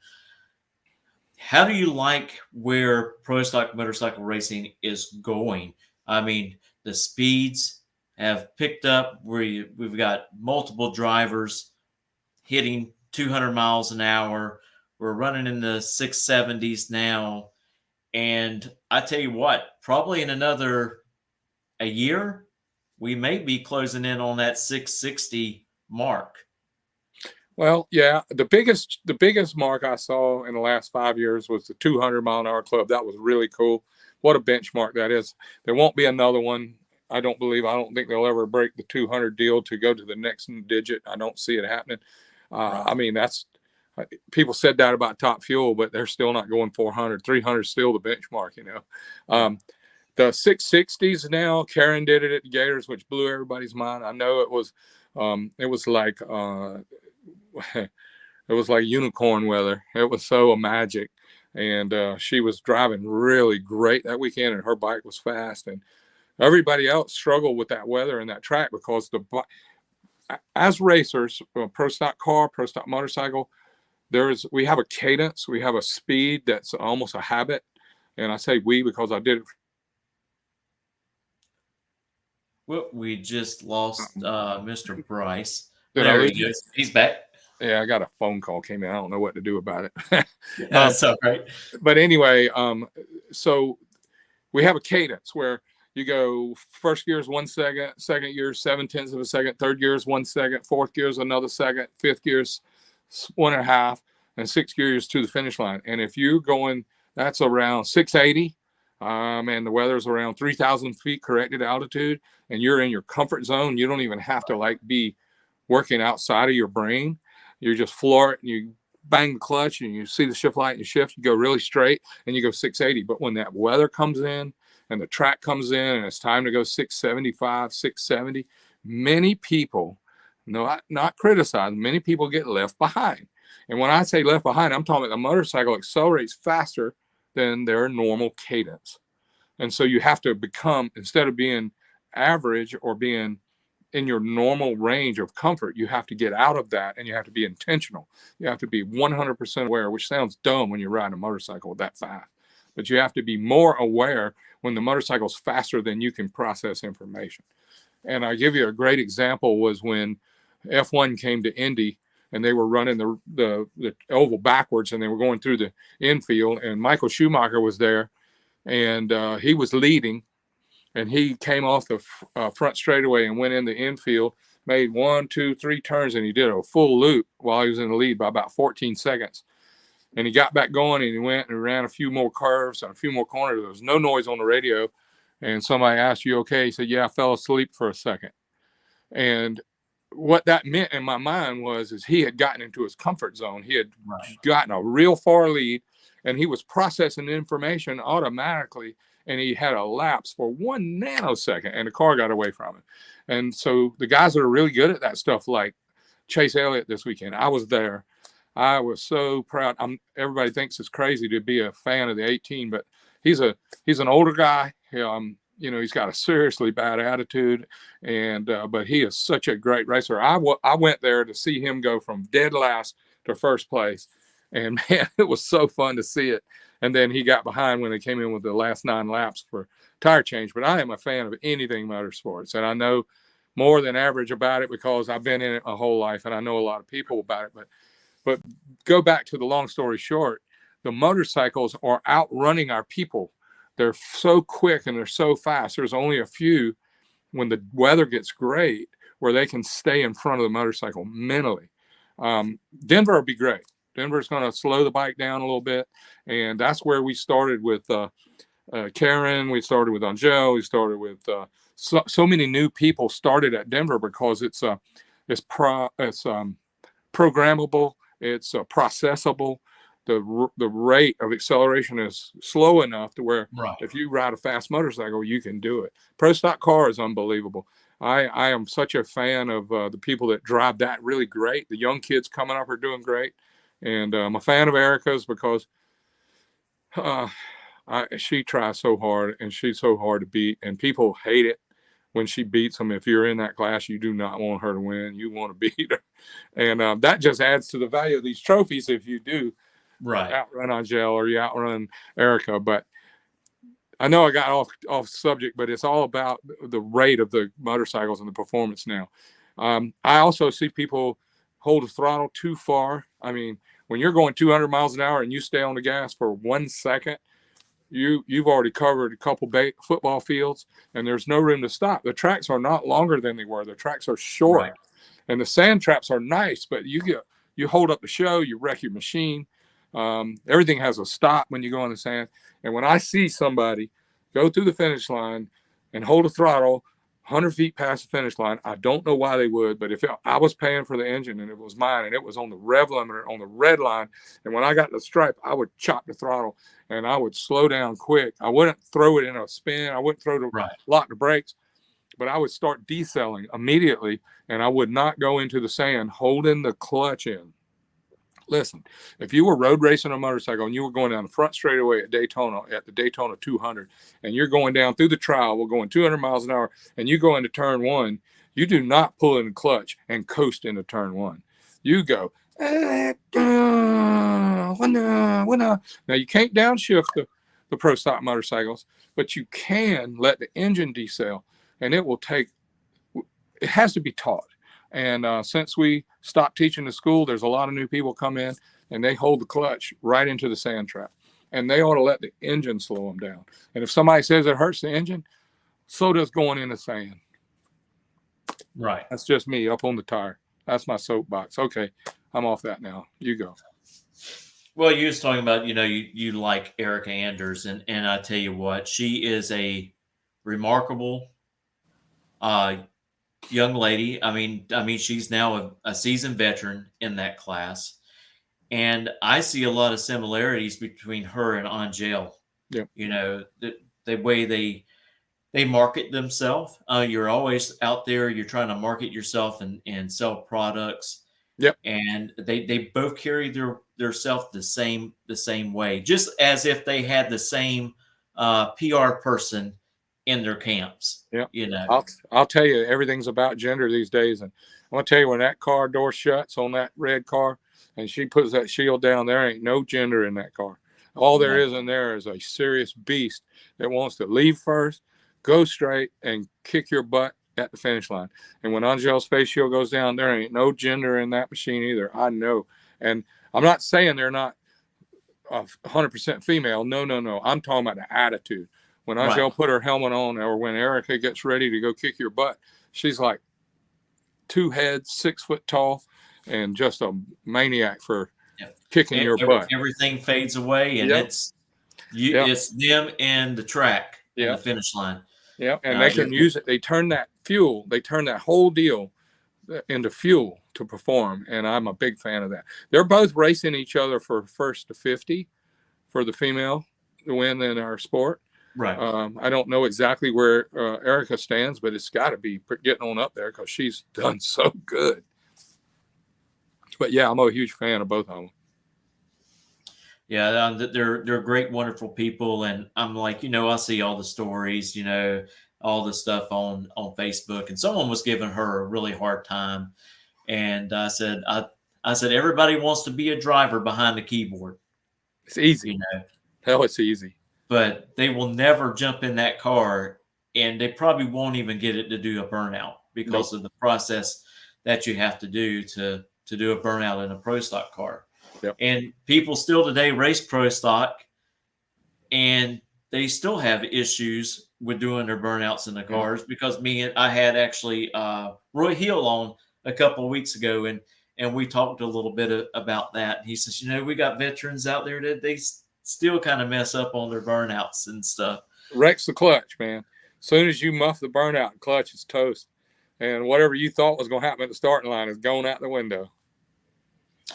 How do you like where pro stock motorcycle racing is going? I mean, the speeds have picked up where we've got multiple drivers hitting 200 miles an hour. We're running in the 670s now. And I tell you what, probably in a year, we may be closing in on that 660 mark. Well, yeah, the biggest mark I saw in the last 5 years was the 200-mile-an-hour club. That was really cool. What a benchmark that is. There won't be another one. I don't think they'll ever break the 200 deal to go to the next digit. I don't see it happening. I mean, people said that about Top Fuel, but they're still not going 400. 300 is still the benchmark, The 660s now, Karen did it at the Gators, which blew everybody's mind. I know it was like it was like unicorn weather. It was so magic. And she was driving really great that weekend, and her bike was fast. And everybody else struggled with that weather and that track because as racers, pro stock car, pro stock motorcycle, we have a cadence, we have a speed that's almost a habit. And I say we because I did it. Well, we just lost Mr. Bryce. Did there I he is. He's back. Yeah, I got a phone call came in. I don't know what to do about it. That's all right. But anyway, so we have a cadence where you go first gear is 1 second, second gear is 0.7 of a second, third gear is 1 second, fourth gear is another second, fifth gear is 1.5, and sixth gear is to the finish line. And if you're going, that's around 680, and the weather's around 3,000 feet corrected altitude, and you're in your comfort zone. You don't even have to be working outside of your brain. You just floor it, and you bang the clutch, and you see the shift light, and you shift, you go really straight, and you go 680. But when that weather comes in and the track comes in and it's time to go 675, 670, many people, not criticized, many people get left behind. And when I say left behind, I'm talking about the motorcycle accelerates faster than their normal cadence. And so you have to become, instead of being average or being in your normal range of comfort, you have to get out of that, and you have to be intentional. You have to be 100% aware, which sounds dumb when you're riding a motorcycle that fast, but you have to be more aware when the motorcycle's faster than you can process information. And I'll give you a great example was when F1 came to Indy, and they were running the oval backwards, and they were going through the infield, and Michael Schumacher was there, and he was leading. And he came off the front straightaway and went in the infield, made 1, 2, 3 turns, and he did a full loop while he was in the lead by about 14 seconds. And he got back going, and he went and ran a few more curves and a few more corners. There was no noise on the radio. And somebody asked, "You okay?" He said, "Yeah, I fell asleep for a second." And what that meant in my mind is he had gotten into his comfort zone. He had gotten a real far lead, and he was processing information automatically. And he had a lapse for 1 nanosecond, and the car got away from him. And so the guys that are really good at that stuff, like Chase Elliott this weekend, I was there. I was so proud. Everybody thinks it's crazy to be a fan of the 18, but he's an older guy. he's got a seriously bad attitude, and but he is such a great racer. I went there to see him go from dead last to first place, and man, it was so fun to see it. And then he got behind when they came in with the last 9 laps for tire change. But I am a fan of anything motorsports, and I know more than average about it because I've been in it my whole life, and I know a lot of people about it. But go back to the long story short, the motorcycles are outrunning our people. They're so quick and they're so fast. There's only a few when the weather gets great where they can stay in front of the motorcycle mentally. Denver will be great. Denver's going to slow the bike down a little bit, and that's where we started with Karen. We started with Angel. We started with so many new people started at Denver because it's programmable, it's processable. The rate of acceleration is slow enough to where if you ride a fast motorcycle, you can do it. Pro stock car is unbelievable. I am such a fan of the people that drive that really great. The young kids coming up are doing great. And I'm a fan of Erica's because she tries so hard and she's so hard to beat. And people hate it when she beats them. If you're in that class, you do not want her to win. You want to beat her. And that just adds to the value of these trophies if you do outrun Angel or you outrun Erica. But I know I got off subject, but it's all about the rate of the motorcycles and the performance now. I also see people hold the throttle too far. I mean, when you're going 200 miles an hour and you stay on the gas for 1 second, you've already covered a couple football fields, and there's no room to stop. The tracks are not longer than they were. The tracks are short, and the sand traps are nice, but you hold up the show, you wreck your machine. Everything has a stop when you go on the sand. And when I see somebody go through the finish line and hold a throttle 100 feet past the finish line, I don't know why they would, but if I was paying for the engine and it was mine and it was on the rev limiter on the red line, and when I got the stripe, I would chop the throttle and I would slow down quick. I wouldn't throw it in a spin. I wouldn't lock the brakes, but I would start decelling immediately, and I would not go into the sand holding the clutch in. Listen, if you were road racing a motorcycle and you were going down the front straightaway at Daytona, at the Daytona 200, and you're going down through the trial, we're going 200 miles an hour, and you go into turn 1, you do not pull in the clutch and coast into turn 1. You go, now you can't downshift the pro stock motorcycles, but you can let the engine decel, and it has to be taught. And since we stopped teaching the school, there's a lot of new people come in and they hold the clutch right into the sand trap, and they ought to let the engine slow them down. And if somebody says it hurts the engine, so does going in the sand. Right. That's just me up on the tire. That's my soapbox. Okay, I'm off that now. You go. Well, you was talking about, you like Erica Anders, and I tell you what, she is a remarkable young lady. I mean, she's now a seasoned veteran in that class, and I see a lot of similarities between her and Angel. Yeah. The way they market themselves. You're always out there. You're trying to market yourself and sell products. Yep. And they both carry their self the same way, just as if they had the same PR person in their camps. Yeah. I'll tell you, everything's about gender these days. And I'm going to tell you, when that car door shuts on that red car and she puts that shield down, there ain't no gender in that car. All there is in there is a serious beast that wants to leave first, go straight, and kick your butt at the finish line. And when Angel's face shield goes down, there ain't no gender in that machine either. I know. And I'm not saying they're not 100% female. No. I'm talking about the attitude. When Angel put her helmet on, or when Erica gets ready to go kick your butt, she's like 2 heads, 6 foot tall, and just a maniac for kicking your butt. Everything fades away, and it's them and the track and the finish line. Yeah, and they can use it. They turn that whole deal into fuel to perform, and I'm a big fan of that. They're both racing each other for first to 50 for the female to win in our sport. Right. I don't know exactly where Erica stands, but it's got to be getting on up there because she's done so good. But yeah, I'm a huge fan of both of them. Yeah, they're great, wonderful people, and I'm like, I see all the stories, all the stuff on Facebook, and someone was giving her a really hard time, and I said everybody wants to be a driver behind the keyboard, It's easy. you know, Hell, it's easy. but they will never jump in that car, and they probably won't even get it to do a burnout Nope. because of the process that you have to do to do a burnout in a pro stock car. Yep. And people still today race pro stock, and they still have issues with doing their burnouts in the cars because I had actually Roy Hill on a couple of weeks ago, and we talked a little bit about that. He says, we got veterans out there that they still kind of mess up on their burnouts and stuff. Wrecks the clutch, man. As soon as you muff the burnout, clutch is toast. And whatever you thought was going to happen at the starting line is going out the window.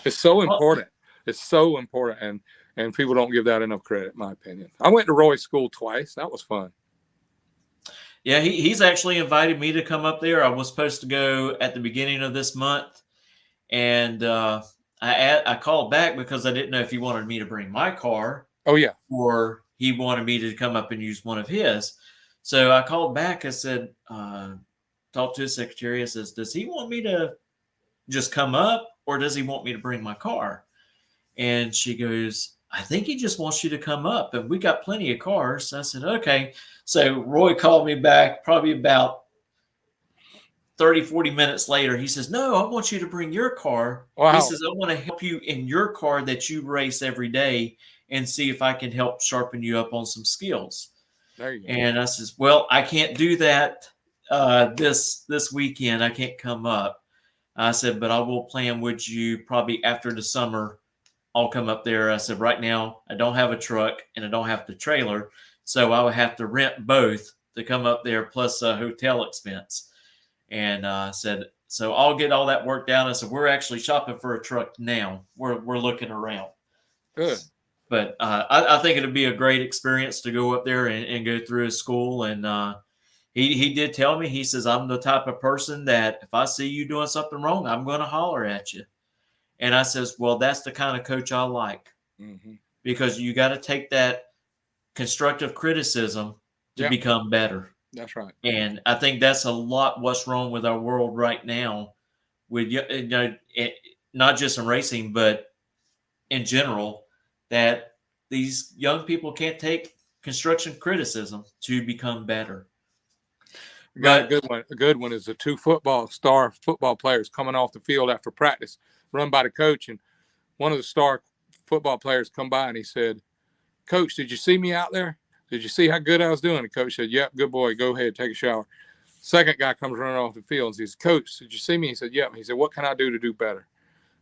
It's so important. It's so important. And people don't give that enough credit, in my opinion. I went to Roy's school twice. That was fun. Yeah, he's actually invited me to come up there. I was supposed to go at the beginning of this month, and I called back because I didn't know if he wanted me to bring my car. Oh, yeah. Or he wanted me to come up and use one of his. So I called back. I said, talked to his secretary. I says, does he want me to just come up, or does he want me to bring my car? And she goes, I think he just wants you to come up, and we got plenty of cars. I said, okay. So Roy called me back probably about 30, 40 minutes later. He says, no, I want you to bring your car. Wow. He says, I want to help you in your car that you race every day and see if I can help sharpen you up on some skills. There you go. And I says, well, I can't do that this weekend. I can't come up. I said, but I will plan with you probably after the summer. I'll come up there. I said, right now, I don't have a truck and I don't have the trailer. So I would have to rent both to come up there plus a hotel expense. And I said, so I'll get all that worked out. I said, we're actually shopping for a truck now. We're looking around. Good. But I think it'd be a great experience to go up there and go through his school. And he did tell me, he says, I'm the type of person that if I see you doing something wrong, I'm going to holler at you. And I says, well, that's the kind of coach I like, because you got to take that constructive criticism to become better. That's right. And I think that's a lot what's wrong with our world right now, with not just in racing, but in general, that these young people can't take construction criticism to become better. Got a good one. A good one is the two star football players coming off the field after practice, run by the coach, and one of the star football players come by and he said, Coach, did you see me out there? Did you see how good I was doing? The coach said, yep, good boy. Go ahead, take a shower. Second guy comes running off the field and he says, Coach, did you see me? He said, yep. He said, what can I do to do better?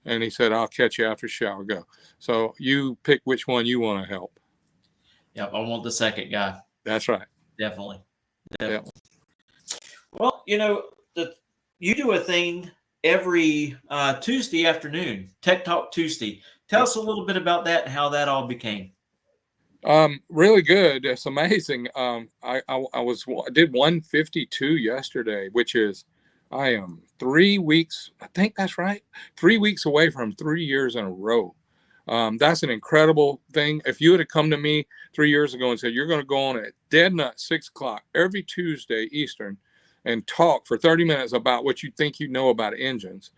And he said, I'll catch you after shower. Go. So you pick which one you want to help. Yeah, I want the second guy. That's right. Definitely. Yep. Well, you do a thing every Tuesday afternoon, Tech Talk Tuesday. Tell us a little bit about that and how that all became. Really good. It's amazing. I did 152 yesterday, which is, I am 3 weeks. I think that's right. 3 weeks away from 3 years in a row. That's an incredible thing. If you had come to me 3 years ago and said, you're going to go on at dead nut 6 o'clock every Tuesday Eastern and talk for 30 minutes about what you think you know about engines,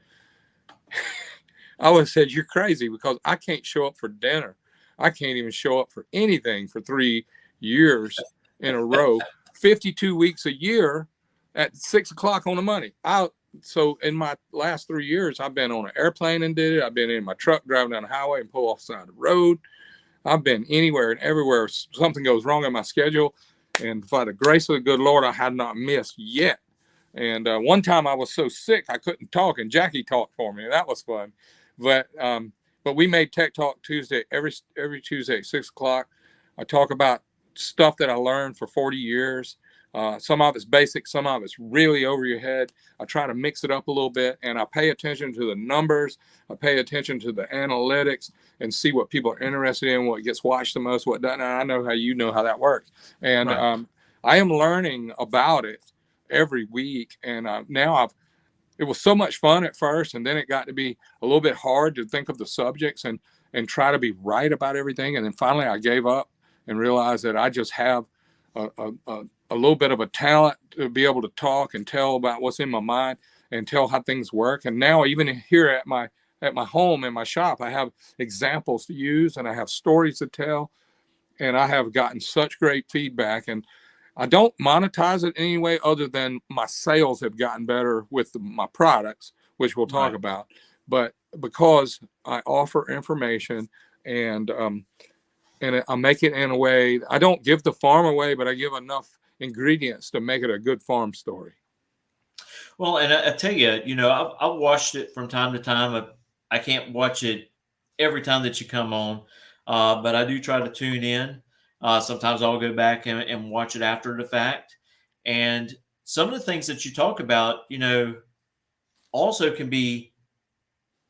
I would have said, you're crazy, because I can't show up for dinner. I can't even show up for anything for 3 years in a row, 52 weeks a year at 6 o'clock on the money. So in my last 3 years, I've been on an airplane and did it. I've been in my truck driving down the highway and pull off the side of the road. I've been anywhere and everywhere something goes wrong in my schedule. And by the grace of the good Lord, I had not missed yet. And one time I was so sick I couldn't talk, and Jackie talked for me, and that was fun. But we made Tech Talk Tuesday every Tuesday at 6 o'clock. I talk about stuff that I learned for 40 years. Some of it's basic, some of it's really over your head. I try to mix it up a little bit, and I pay attention to the numbers. I pay attention to the analytics and see what people are interested in, what gets watched the most, what doesn't. I know how that works. And right. I am learning about it every week. And now it was so much fun at first, and then it got to be a little bit hard to think of the subjects. And and try to be right about everything. And then finally I gave up and realized that I just have a little bit of a talent to be able to talk and tell about what's in my mind and tell how things work. And now even here at my home, in my shop, I have examples to use and I have stories to tell. And I have gotten such great feedback. And I don't monetize it anyway, other than my sales have gotten better with my products, which we'll talk about. But because I offer information and I make it in a way, I don't give the farm away, but I give enough ingredients to make it a good farm story. Well, and I tell you, I've watched it from time to time. I can't watch it every time that you come on, but I do try to tune in. Sometimes I'll go back and watch it after the fact. And some of the things that you talk about, also can be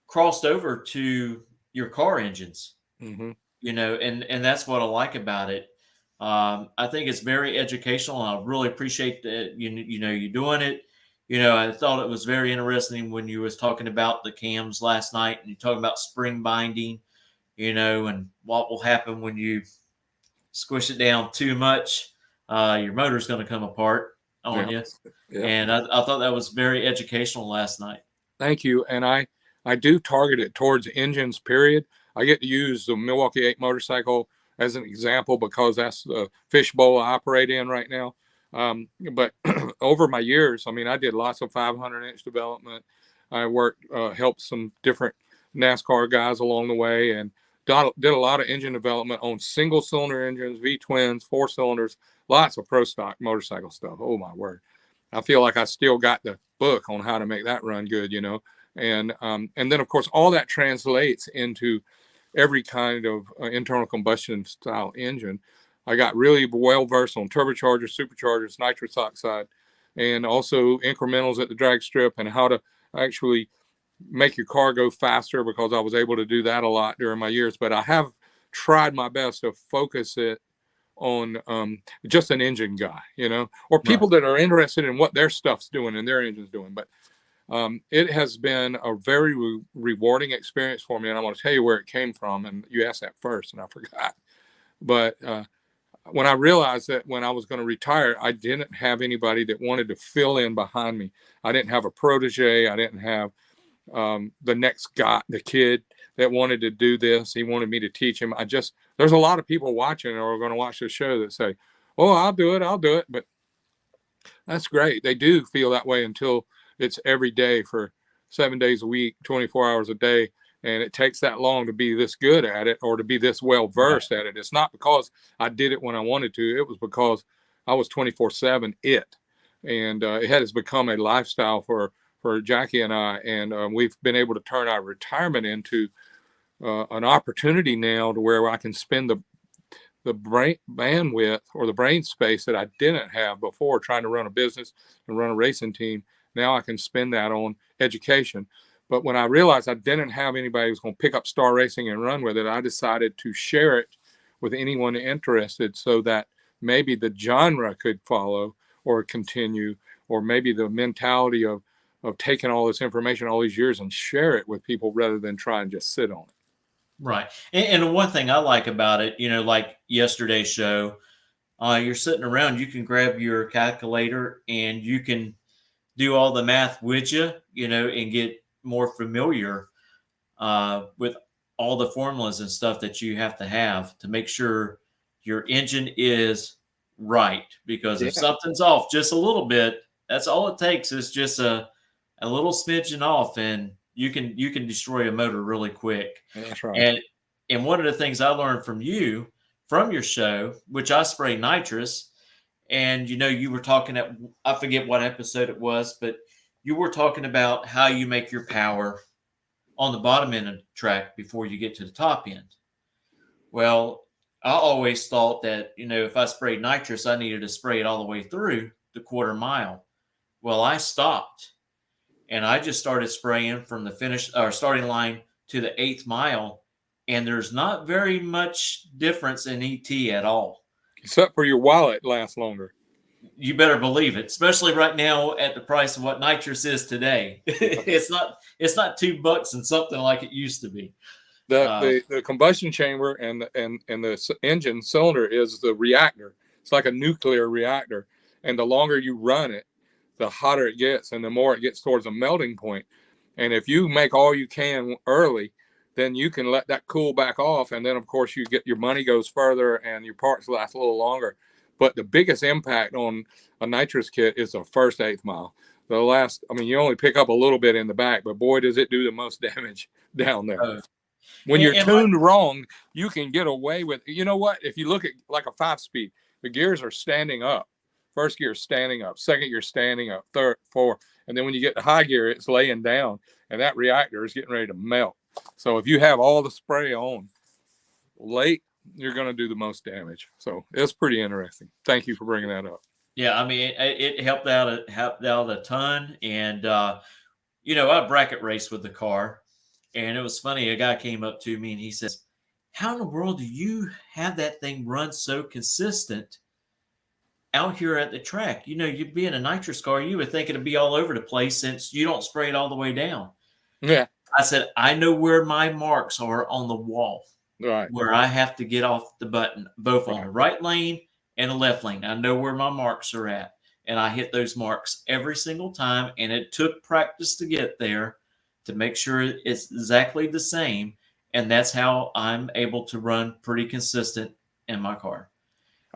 crossed over to your car engines. Mm-hmm. And that's what I like about it. I think it's very educational, and I really appreciate that you doing it. I thought it was very interesting when you was talking about the cams last night, and you talking about spring binding, and what will happen when you squish it down too much. Your motor's going to come apart on you. Yeah. And I thought that was very educational last night. Thank you. And I do target it towards engines, period. I get to use the Milwaukee 8 motorcycle as an example because that's the fishbowl I operate in right now. But over my years, I did lots of 500-inch development. I helped some different NASCAR guys along the way, and did a lot of engine development on single-cylinder engines, V-twins, 4-cylinders, lots of pro stock motorcycle stuff. Oh, my word. I feel like I still got the book on how to make that run good, And then, of course, all that translates into every kind of internal combustion style engine. I got really well versed on turbochargers, superchargers, nitrous oxide, and also incrementals at the drag strip and how to actually make your car go faster, because I was able to do that a lot during my years. But I have tried my best to focus it on just an engine guy, or people that are interested in what their stuff's doing and their engine's doing. But it has been a very rewarding experience for me, and I'm going to tell you where it came from. And you asked that first, and I forgot. But when I realized that when I was going to retire, I didn't have anybody that wanted to fill in behind me. I didn't have a protege. I didn't have the next guy, the kid that wanted to do this. He wanted me to teach him. There's a lot of people watching or are going to watch the show that say, "Oh, I'll do it." But that's great. They do feel that way until it's every day for 7 days a week, 24 hours a day. And it takes that long to be this good at it or to be this well versed at it. It's not because I did it when I wanted to. It was because I was 24/7 it. And it has become a lifestyle for Jackie and I. And we've been able to turn our retirement into an opportunity now to where I can spend the brain bandwidth or the brain space that I didn't have before trying to run a business and run a racing team. Now I can spend that on education. But when I realized I didn't have anybody who was going to pick up Star Racing and run with it, I decided to share it with anyone interested so that maybe the genre could follow or continue, or maybe the mentality of taking all this information all these years and share it with people rather than try and just sit on it. Right. And the one thing I like about it, like yesterday's show, you're sitting around, you can grab your calculator and you can do all the math with you, and get more familiar with all the formulas and stuff that you have to make sure your engine is right. Because if something's off just a little bit, that's all it takes is just a little smidgen off, and you can destroy a motor really quick. That's right. And one of the things I learned from your show, which I spray nitrous, and you were talking I forget what episode it was, but you were talking about how you make your power on the bottom end of the track before you get to the top end. Well, I always thought that, if I sprayed nitrous, I needed to spray it all the way through the quarter mile. Well, I stopped and I just started spraying from the starting line to the 8th mile. And there's not very much difference in ET at all. Except for your wallet lasts longer. You better believe it, especially right now at the price of what nitrous is today. It's not $2 and something like it used to be. The combustion chamber and the engine cylinder is the reactor. It's like a nuclear reactor, and the longer you run it, the hotter it gets, and the more it gets towards a melting point. And if you make all you can early, then you can let that cool back off, and then of course you get your money goes further, and your parts last a little longer. But the biggest impact on a nitrous kit is the first eighth mile. The last, I mean, you only pick up a little bit in the back, but boy, does it do the most damage down there. When you're tuned wrong, you can get away with, you know what? If you look at like a 5-speed, the gears are standing up. First gear is standing up. Second gear is standing up. Third, fourth. And then when you get to high gear, it's laying down. And that reactor is getting ready to melt. So if you have all the spray on late, you're going to do the most damage. So it's pretty interesting. Thank you for bringing that up. Yeah, I mean, it helped out a ton. And, I bracket raced with the car. And it was funny. A guy came up to me and he says, "How in the world do you have that thing run so consistent out here at the track? You'd be in a nitrous car, you would think it'd be all over the place since you don't spray it all the way down." Yeah. I said, "I know where my marks are on the wall, right, where I have to get off the button, both on the right lane and the left lane. I know where my marks are at. And I hit those marks every single time. And it took practice to get there, to make sure it's exactly the same. And that's how I'm able to run pretty consistent in my car."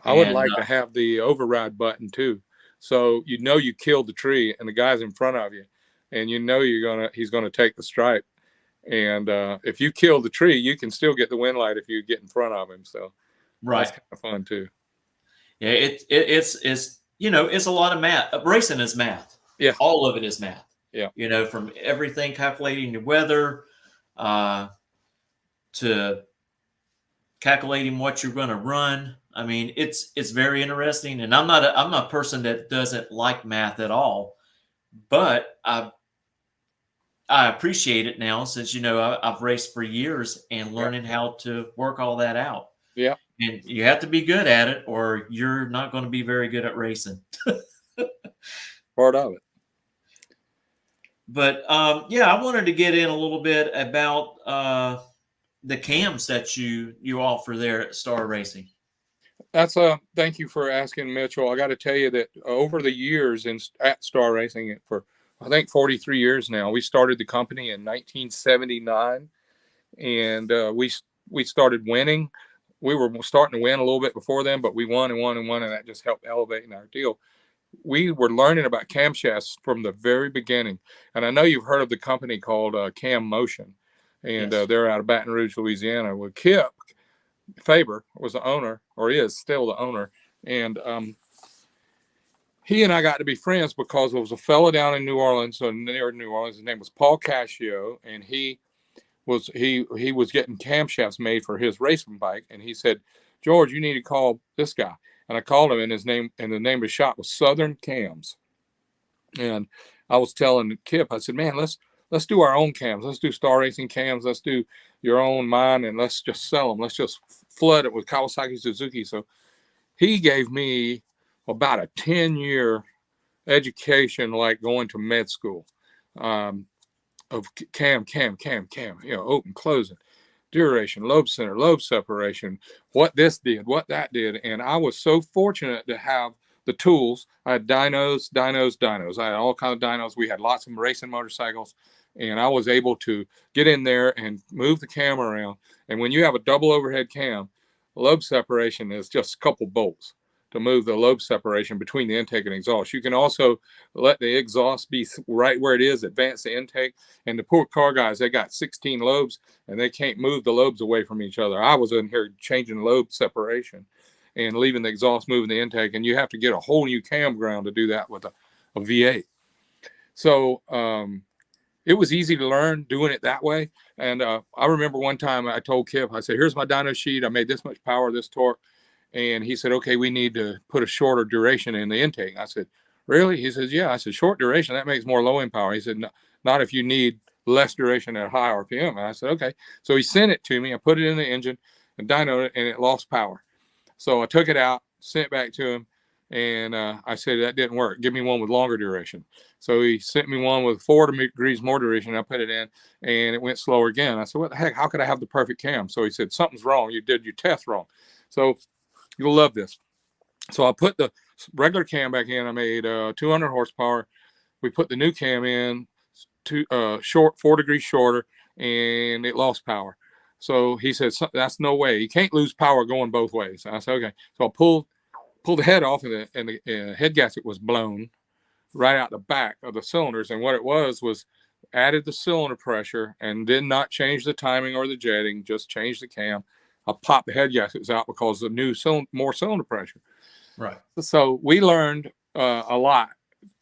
I would like to have the override button too. So you killed the tree and the guy's in front of you, and he's gonna take the stripe. And if you kill the tree, you can still get the wind light if you get in front of him. So that's kind of fun too. Yeah, it's it's a lot of math. Racing is math. Yeah, all of it is math. Yeah, from everything, calculating the weather, to calculating what you're going to run. I mean, it's very interesting, and I'm not a person that doesn't like math at all, but I appreciate it now since I've raced for years and learning how to work all that out. Yeah, and you have to be good at it, or you're not going to be very good at racing. Part of it. But I wanted to get in a little bit about the cams that you offer there at Star Racing. Thank you for asking, Mitchell. I got to tell you that over the years at Star Racing, for I think 43 years now, we started the company in 1979, and we started winning. We were starting to win a little bit before then, but we won and won and won, and that just helped elevating our deal. We were learning about camshafts from the very beginning, and I know you've heard of the company called Cam Motion, and they're out of Baton Rouge, Louisiana. Well, Kip Faber was the owner, or is still the owner, and he and I got to be friends because there was a fella down in New Orleans, so near New Orleans. His name was Paul Cascio, and he was getting camshafts made for his racing bike, and he said, "George, you need to call this guy." And I called him, and the name of his shop was Southern Cams. And I was telling Kip, I said, "Man, let's do our own cams. Let's do Star Racing cams. Let's do your own mine, and let's just sell them. Let's just flood it with Kawasaki Suzuki." So he gave me about a 10-year education, like going to med school, of cam, open, closing, duration, lobe center, lobe separation, what this did, what that did. And I was so fortunate to have the tools. I had dynos. I had all kinds of dynos. We had lots of racing motorcycles, and I was able to get in there and move the cam around. And when you have a double overhead cam, lobe separation is just a couple bolts to move the lobe separation between the intake and exhaust. You can also let the exhaust be right where it is, advance the intake. And the poor car guys, they got 16 lobes, and they can't move the lobes away from each other. I was in here changing lobe separation and leaving the exhaust, moving the intake, and you have to get a whole new cam ground to do that with a V8. So it was easy to learn doing it that way. And I remember one time I told Kip, I said, "Here's my dyno sheet. I made this much power, this torque." And he said, "Okay, we need to put a shorter duration in the intake." I said, "Really?" He says, "Yeah." I said, "Short duration, that makes more low end power." He said, "Not if you need less duration at high RPM." And I said, "Okay." So he sent it to me. I put it in the engine and dynoed it, and it lost power. So I took it out, sent it back to him. And I said, that didn't work. Give me one with longer duration. So he sent me one with 4 degrees more duration. I put it in and it went slower again. I said, what the heck? How could I have the perfect cam? So he said, something's wrong. You did your test wrong. So you'll love this. So I put the regular cam back in. I made 200 horsepower. We put the new cam in, 4 degrees shorter, and it lost power. So he said, that's no way. You can't lose power going both ways. I said, okay. So I pulled the head off, and the head gasket was blown right out the back of the cylinders. And what it was added the cylinder pressure and did not change the timing or the jetting, just changed the cam. I popped the head gaskets out because of the new more cylinder pressure. Right. So we learned a lot.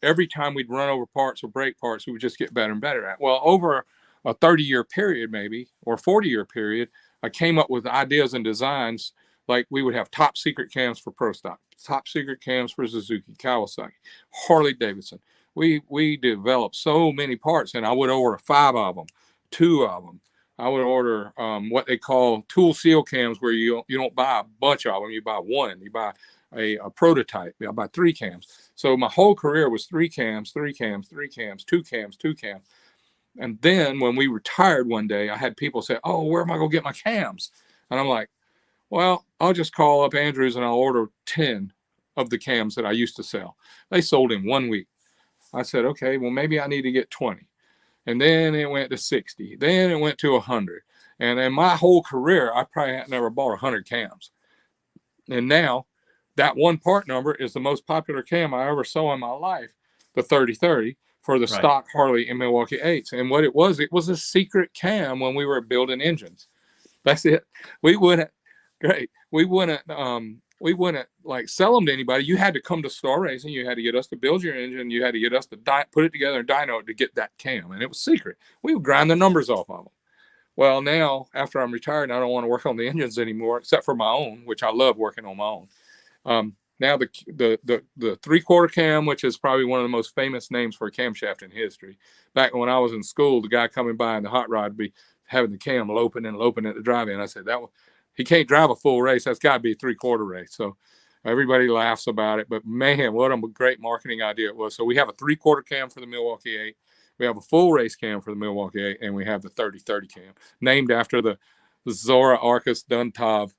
Every time we'd run over parts or break parts, we would just get better and better at. Well, over a 30-year period, maybe, or 40-year period, I came up with ideas and designs. Like we would have top secret cams for Pro Stock, top secret cams for Suzuki, Kawasaki, Harley Davidson. We developed so many parts, and I would order 5 of them, 2 of them. I would order what they call tool seal cams, where you don't buy a bunch of them, you buy one. You buy a prototype. I buy 3 cams. So my whole career was 3 cams, 3 cams, 3 cams, 2 cams, 2 cams. And then when we retired one day, I had people say, oh, where am I going to get my cams? And I'm like, well, I'll just call up Andrews and I'll order 10 of the cams that I used to sell. They sold in 1 week. I said, okay, well, maybe I need to get 20. And then it went to 60. Then it went to 100. And in my whole career, I probably had never bought 100 cams. And now that one part number is the most popular cam I ever saw in my life, the 3030, for the stock Harley and Milwaukee 8s. And what it was a secret cam when we were building engines. That's it. We wouldn't like sell them to anybody. You had to come to Star Racing. You had to get us to build your engine. You had to get us to put it together and dyno it to get that cam. And it was secret. We would grind the numbers off of them. Well, now, after I'm retired, I don't want to work on the engines anymore, except for my own, which I love working on my own. Now the 3/4 cam, which is probably one of the most famous names for a camshaft in history. Back when I was in school, the guy coming by in the hot rod would be having the cam loping at the drive-in. I said, he can't drive a full race. That's got to be a 3/4 race. So everybody laughs about it. But man, what a great marketing idea it was. So we have a 3/4 cam for the Milwaukee 8. We have a full race cam for the Milwaukee 8, and we have the 3030 cam, named after the Zora Arcus Duntov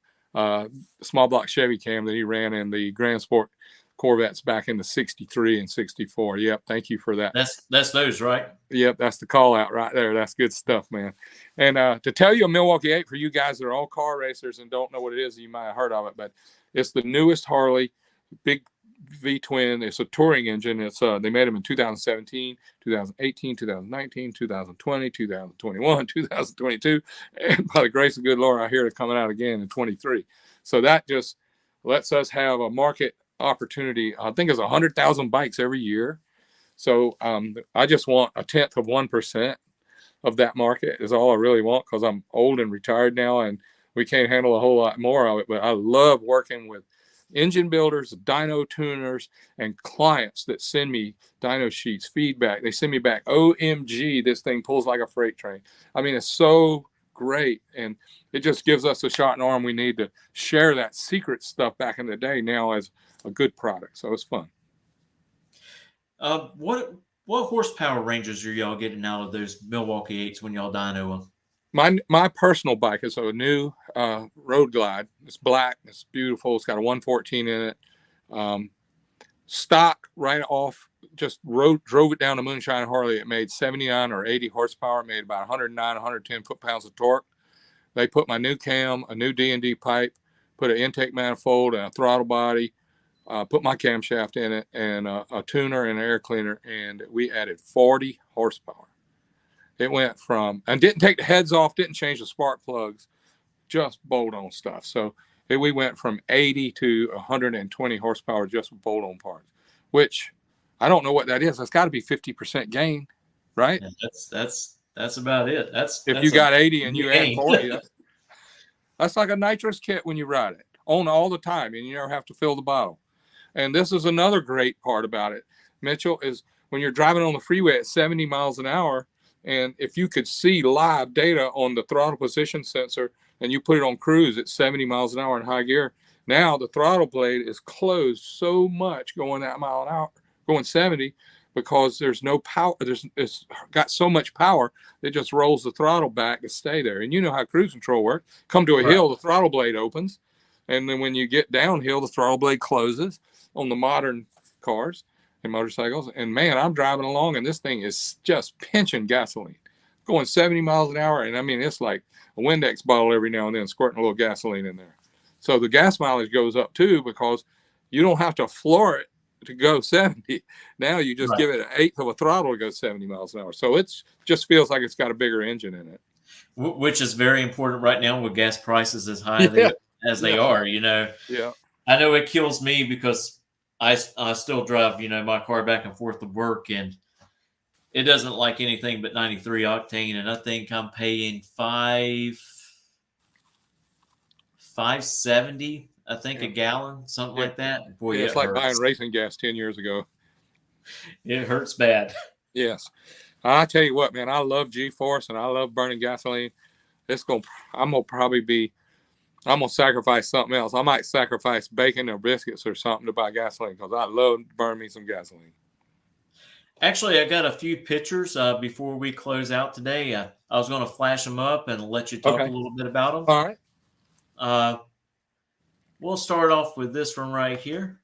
small block Chevy cam that he ran in the Grand Sport Corvettes back in the 63 and 64. Yep, thank you for that. That's those, right? Yep, that's the call out right there. That's good stuff, man. And to tell you a Milwaukee 8, for you guys that are all car racers and don't know what it is, you might have heard of it, but it's the newest Harley, big V-twin. It's a touring engine. It's they made them in 2017, 2018, 2019, 2020, 2021, 2022, and by the grace of good Lord, I hear it coming out again in 23. So that just lets us have a market opportunity. I think it's 100,000 bikes every year. So I just want 0.1% of that market is all I really want, because I'm old and retired now, and we can't handle a whole lot more of it. But I love working with engine builders, dyno tuners, and clients that send me dyno sheets, feedback. They send me back, OMG, this thing pulls like a freight train. I mean, it's so great, and it just gives us a shot in the arm. We need to share that secret stuff back in the day now as a good product. So it's fun. What horsepower ranges are y'all getting out of those Milwaukee 8s when y'all dyno them? My personal bike is a new Road Glide. It's black. It's beautiful. It's got a 114 in it. Stock right off. Just drove it down to Moonshine Harley. It made 79 or 80 horsepower. It made about 109, 110 foot-pounds of torque. They put my new cam, a new D&D pipe, put an intake manifold and a throttle body, put my camshaft in it, and a tuner and an air cleaner, and we added 40 horsepower. It went from, and didn't take the heads off, didn't change the spark plugs, just bolt-on stuff. So we went from 80 to 120 horsepower just with bolt-on parts, which I don't know what that is. That's got to be 50% gain, right? Yeah, that's about it. If you got 80 and you add 40, that's like a nitrous kit when you ride it, on all the time, and you never have to fill the bottle. And this is another great part about it, Mitchell, is when you're driving on the freeway at 70 miles an hour, and if you could see live data on the throttle position sensor and you put it on cruise at 70 miles an hour in high gear, Now the throttle blade is closed so much going that mile an hour, going 70, because there's no power. It's got so much power it just rolls the throttle back to stay there. And you know how cruise control works. Come to a hill, the throttle blade opens, and then when you get downhill, the throttle blade closes on the modern cars and motorcycles. And man, I'm driving along, and this thing is just pinching gasoline, going 70 miles an hour. And I mean, it's like a Windex bottle every now and then, squirting a little gasoline in there. So the gas mileage goes up too, because you don't have to floor it to go 70. Now you just give it an eighth of a throttle to go 70 miles an hour. So it's just feels like it's got a bigger engine in it. Which is very important right now with gas prices as high as they are, you know. Yeah. I know it kills me because I still drive, you know, my car back and forth to work, and it doesn't like anything but 93 octane, and I think I'm paying $5.70, I think, a gallon, something like that. Boy, it's like buying racing gas 10 years ago. It hurts bad. Yes. I tell you what, man, I love G-Force and I love burning gasoline. I'm gonna sacrifice something else. I might sacrifice bacon or biscuits or something to buy gasoline, because I love to burn me some gasoline. Actually, I got a few pictures before we close out today. I was going to flash them up and let you talk a little bit about them. All right. We'll start off with this one right here.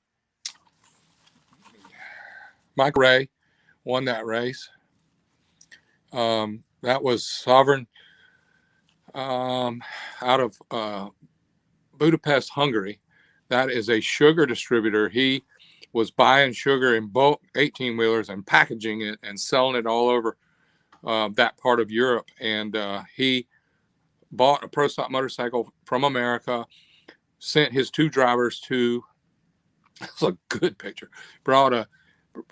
Mike Ray won that race. That was Sovereign out of Budapest, Hungary. That is a sugar distributor. He was buying sugar in bulk 18-wheelers and packaging it and selling it all over that part of Europe. And he bought a Pro Stock motorcycle from America, sent his two drivers to, that's a good picture,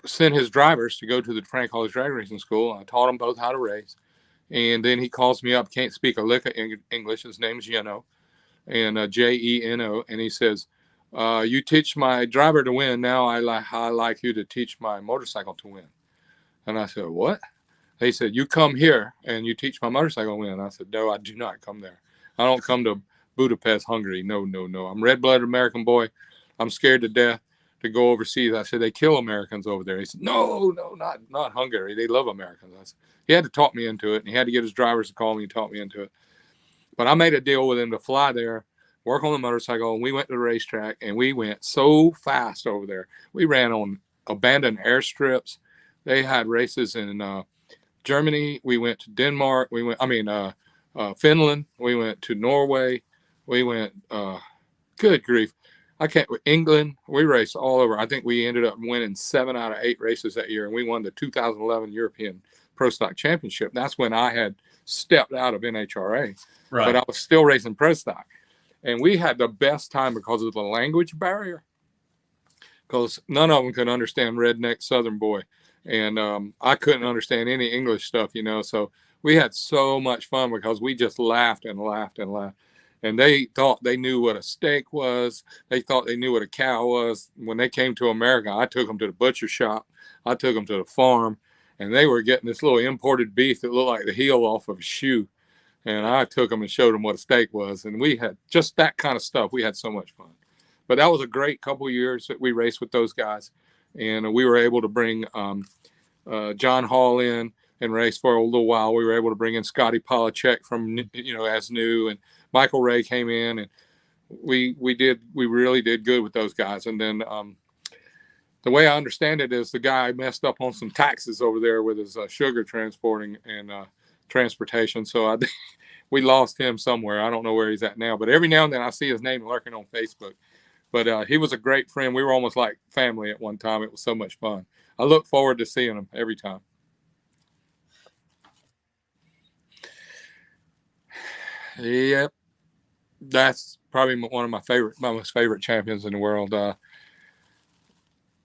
sent his drivers to go to the Frank College Drag Racing School. I taught them both how to race. And then he calls me up, can't speak a lick of English. His name's Jeno, and Jeno. And he says, you teach my driver to win. Now I like you to teach my motorcycle to win. And I said, what? They said, you come here and you teach my motorcycle to win. I said, no, I do not come there. I don't come to Budapest, Hungary. No. I'm a red-blooded American boy. I'm scared to death to go overseas. I said, they kill Americans over there. He said, no, not Hungary. They love Americans. I said, he had to talk me into it, and he had to get his drivers to call me and talk me into it. But I made a deal with him to fly there, work on the motorcycle, and we went to the racetrack, and we went so fast over there. We ran on abandoned airstrips. They had races in Germany. We went to Denmark. Finland. We went to Norway. We went, good grief. England. We raced all over. I think we ended up winning 7 out of 8 races that year, and we won the 2011 European Pro Stock Championship. That's when I had stepped out of NHRA, but I was still racing Pro Stock. And we had the best time because of the language barrier, because none of them could understand redneck Southern boy. And I couldn't understand any English stuff, you know. So we had so much fun because we just laughed and laughed and laughed. And they thought they knew what a steak was. They thought they knew what a cow was. When they came to America, I took them to the butcher shop. I took them to the farm. And they were getting this little imported beef that looked like the heel off of a shoe. And I took them and showed them what a steak was. And we had just that kind of stuff. We had so much fun. But that was a great couple of years that we raced with those guys. And we were able to bring John Hall in and race for a little while. We were able to bring in Scotty Polachek from, as new. And Michael Ray came in. And we really did good with those guys. And then the way I understand it is the guy messed up on some taxes over there with his sugar transporting and transportation. So we lost him somewhere. I don't know where he's at now, but every now and then I see his name lurking on Facebook. But he was a great friend. We were almost like family at one time. It was so much fun. I look forward to seeing him every time. Yep. That's probably one of my most favorite champions in the world.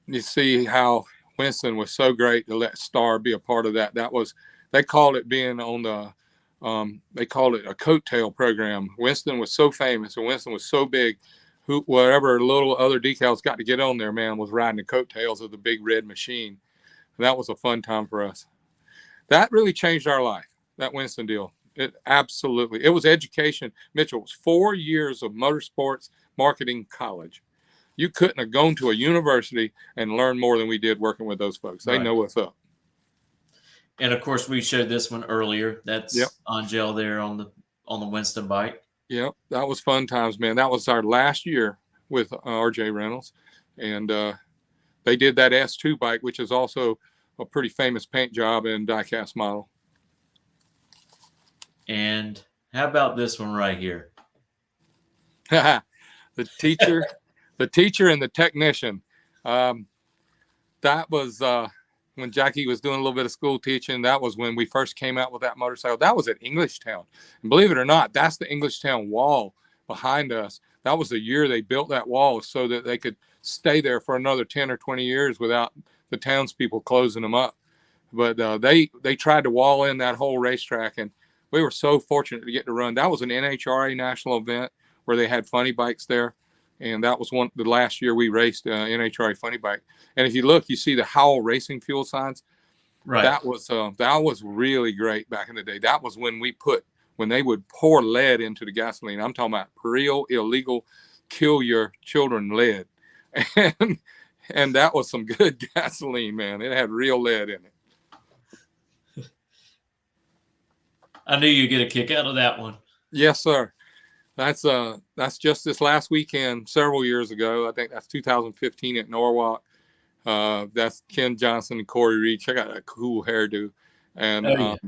You see how Winston was so great to let Star be a part of that. They called it being on they called it a coattail program. Winston was so famous and Winston was so big, whatever little other decals got to get on there, man, was riding the coattails of the big red machine. And that was a fun time for us. That really changed our life, that Winston deal. It was education. Mitchell, it was 4 years of motorsports, marketing college. You couldn't have gone to a university and learned more than we did working with those folks. They Right. know what's up. And of course, we showed this one earlier. Yep. That's Angel there on the Winston bike. Yep, that was fun times, man. That was our last year with RJ Reynolds, and they did that S2 bike, which is also a pretty famous paint job and diecast model. And how about this one right here? The teacher, the teacher and the technician. That was when Jackie was doing a little bit of school teaching. That was when we first came out with that motorcycle. That was at Englishtown. And believe it or not, that's the Englishtown wall behind us. That was the year they built that wall so that they could stay there for another 10 or 20 years without the townspeople closing them up. But they tried to wall in that whole racetrack, and we were so fortunate to get to run. That was an NHRA national event where they had funny bikes there. And that was the last year we raced NHRA funny bike. And if you look, you see the Howell Racing fuel signs. Right. That was really great back in the day. That was when they would pour lead into the gasoline. I'm talking about real illegal, kill your children lead. And that was some good gasoline, man. It had real lead in it. I knew you'd get a kick out of that one. Yes, sir. That's just this last weekend, several years ago. I think that's 2015 at Norwalk. That's Ken Johnson and Corey Reed. Check out that cool hairdo. And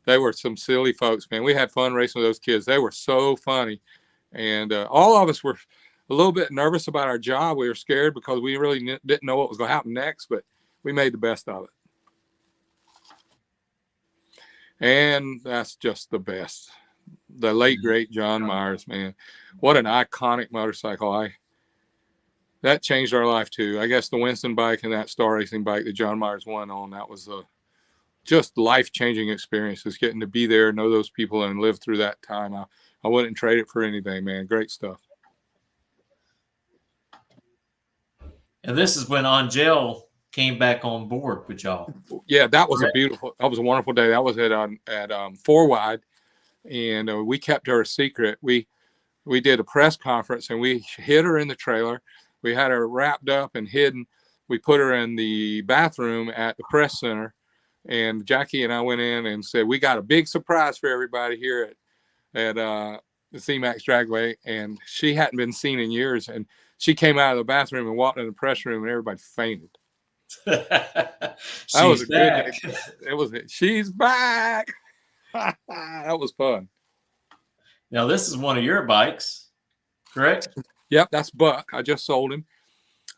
they were some silly folks, man. We had fun racing with those kids. They were so funny. And all of us were a little bit nervous about our job. We were scared because we really didn't know what was going to happen next, but we made the best of it. And that's just the best. The late, great John Myers, man. What an iconic motorcycle. That changed our life, too. I guess the Winston bike and that Star Racing bike that John Myers won on, that was just life-changing experiences, getting to be there, know those people, and live through that time. I wouldn't trade it for anything, man. Great stuff. And this is when Angel came back on board with y'all. Yeah, that was a wonderful day. That was at 4 Wide. And we kept her a secret. We did a press conference, and we hid her in the trailer. We had her wrapped up and hidden. We put her in the bathroom at the press center, and Jackie and I went in and said, we got a big surprise for everybody here at the C-Max Dragway. And she hadn't been seen in years. And she came out of the bathroom and walked in the press room, and everybody fainted. That was a good day. She's back. That was fun. Now, this is one of your bikes, correct? Yep, that's Buck. I just sold him.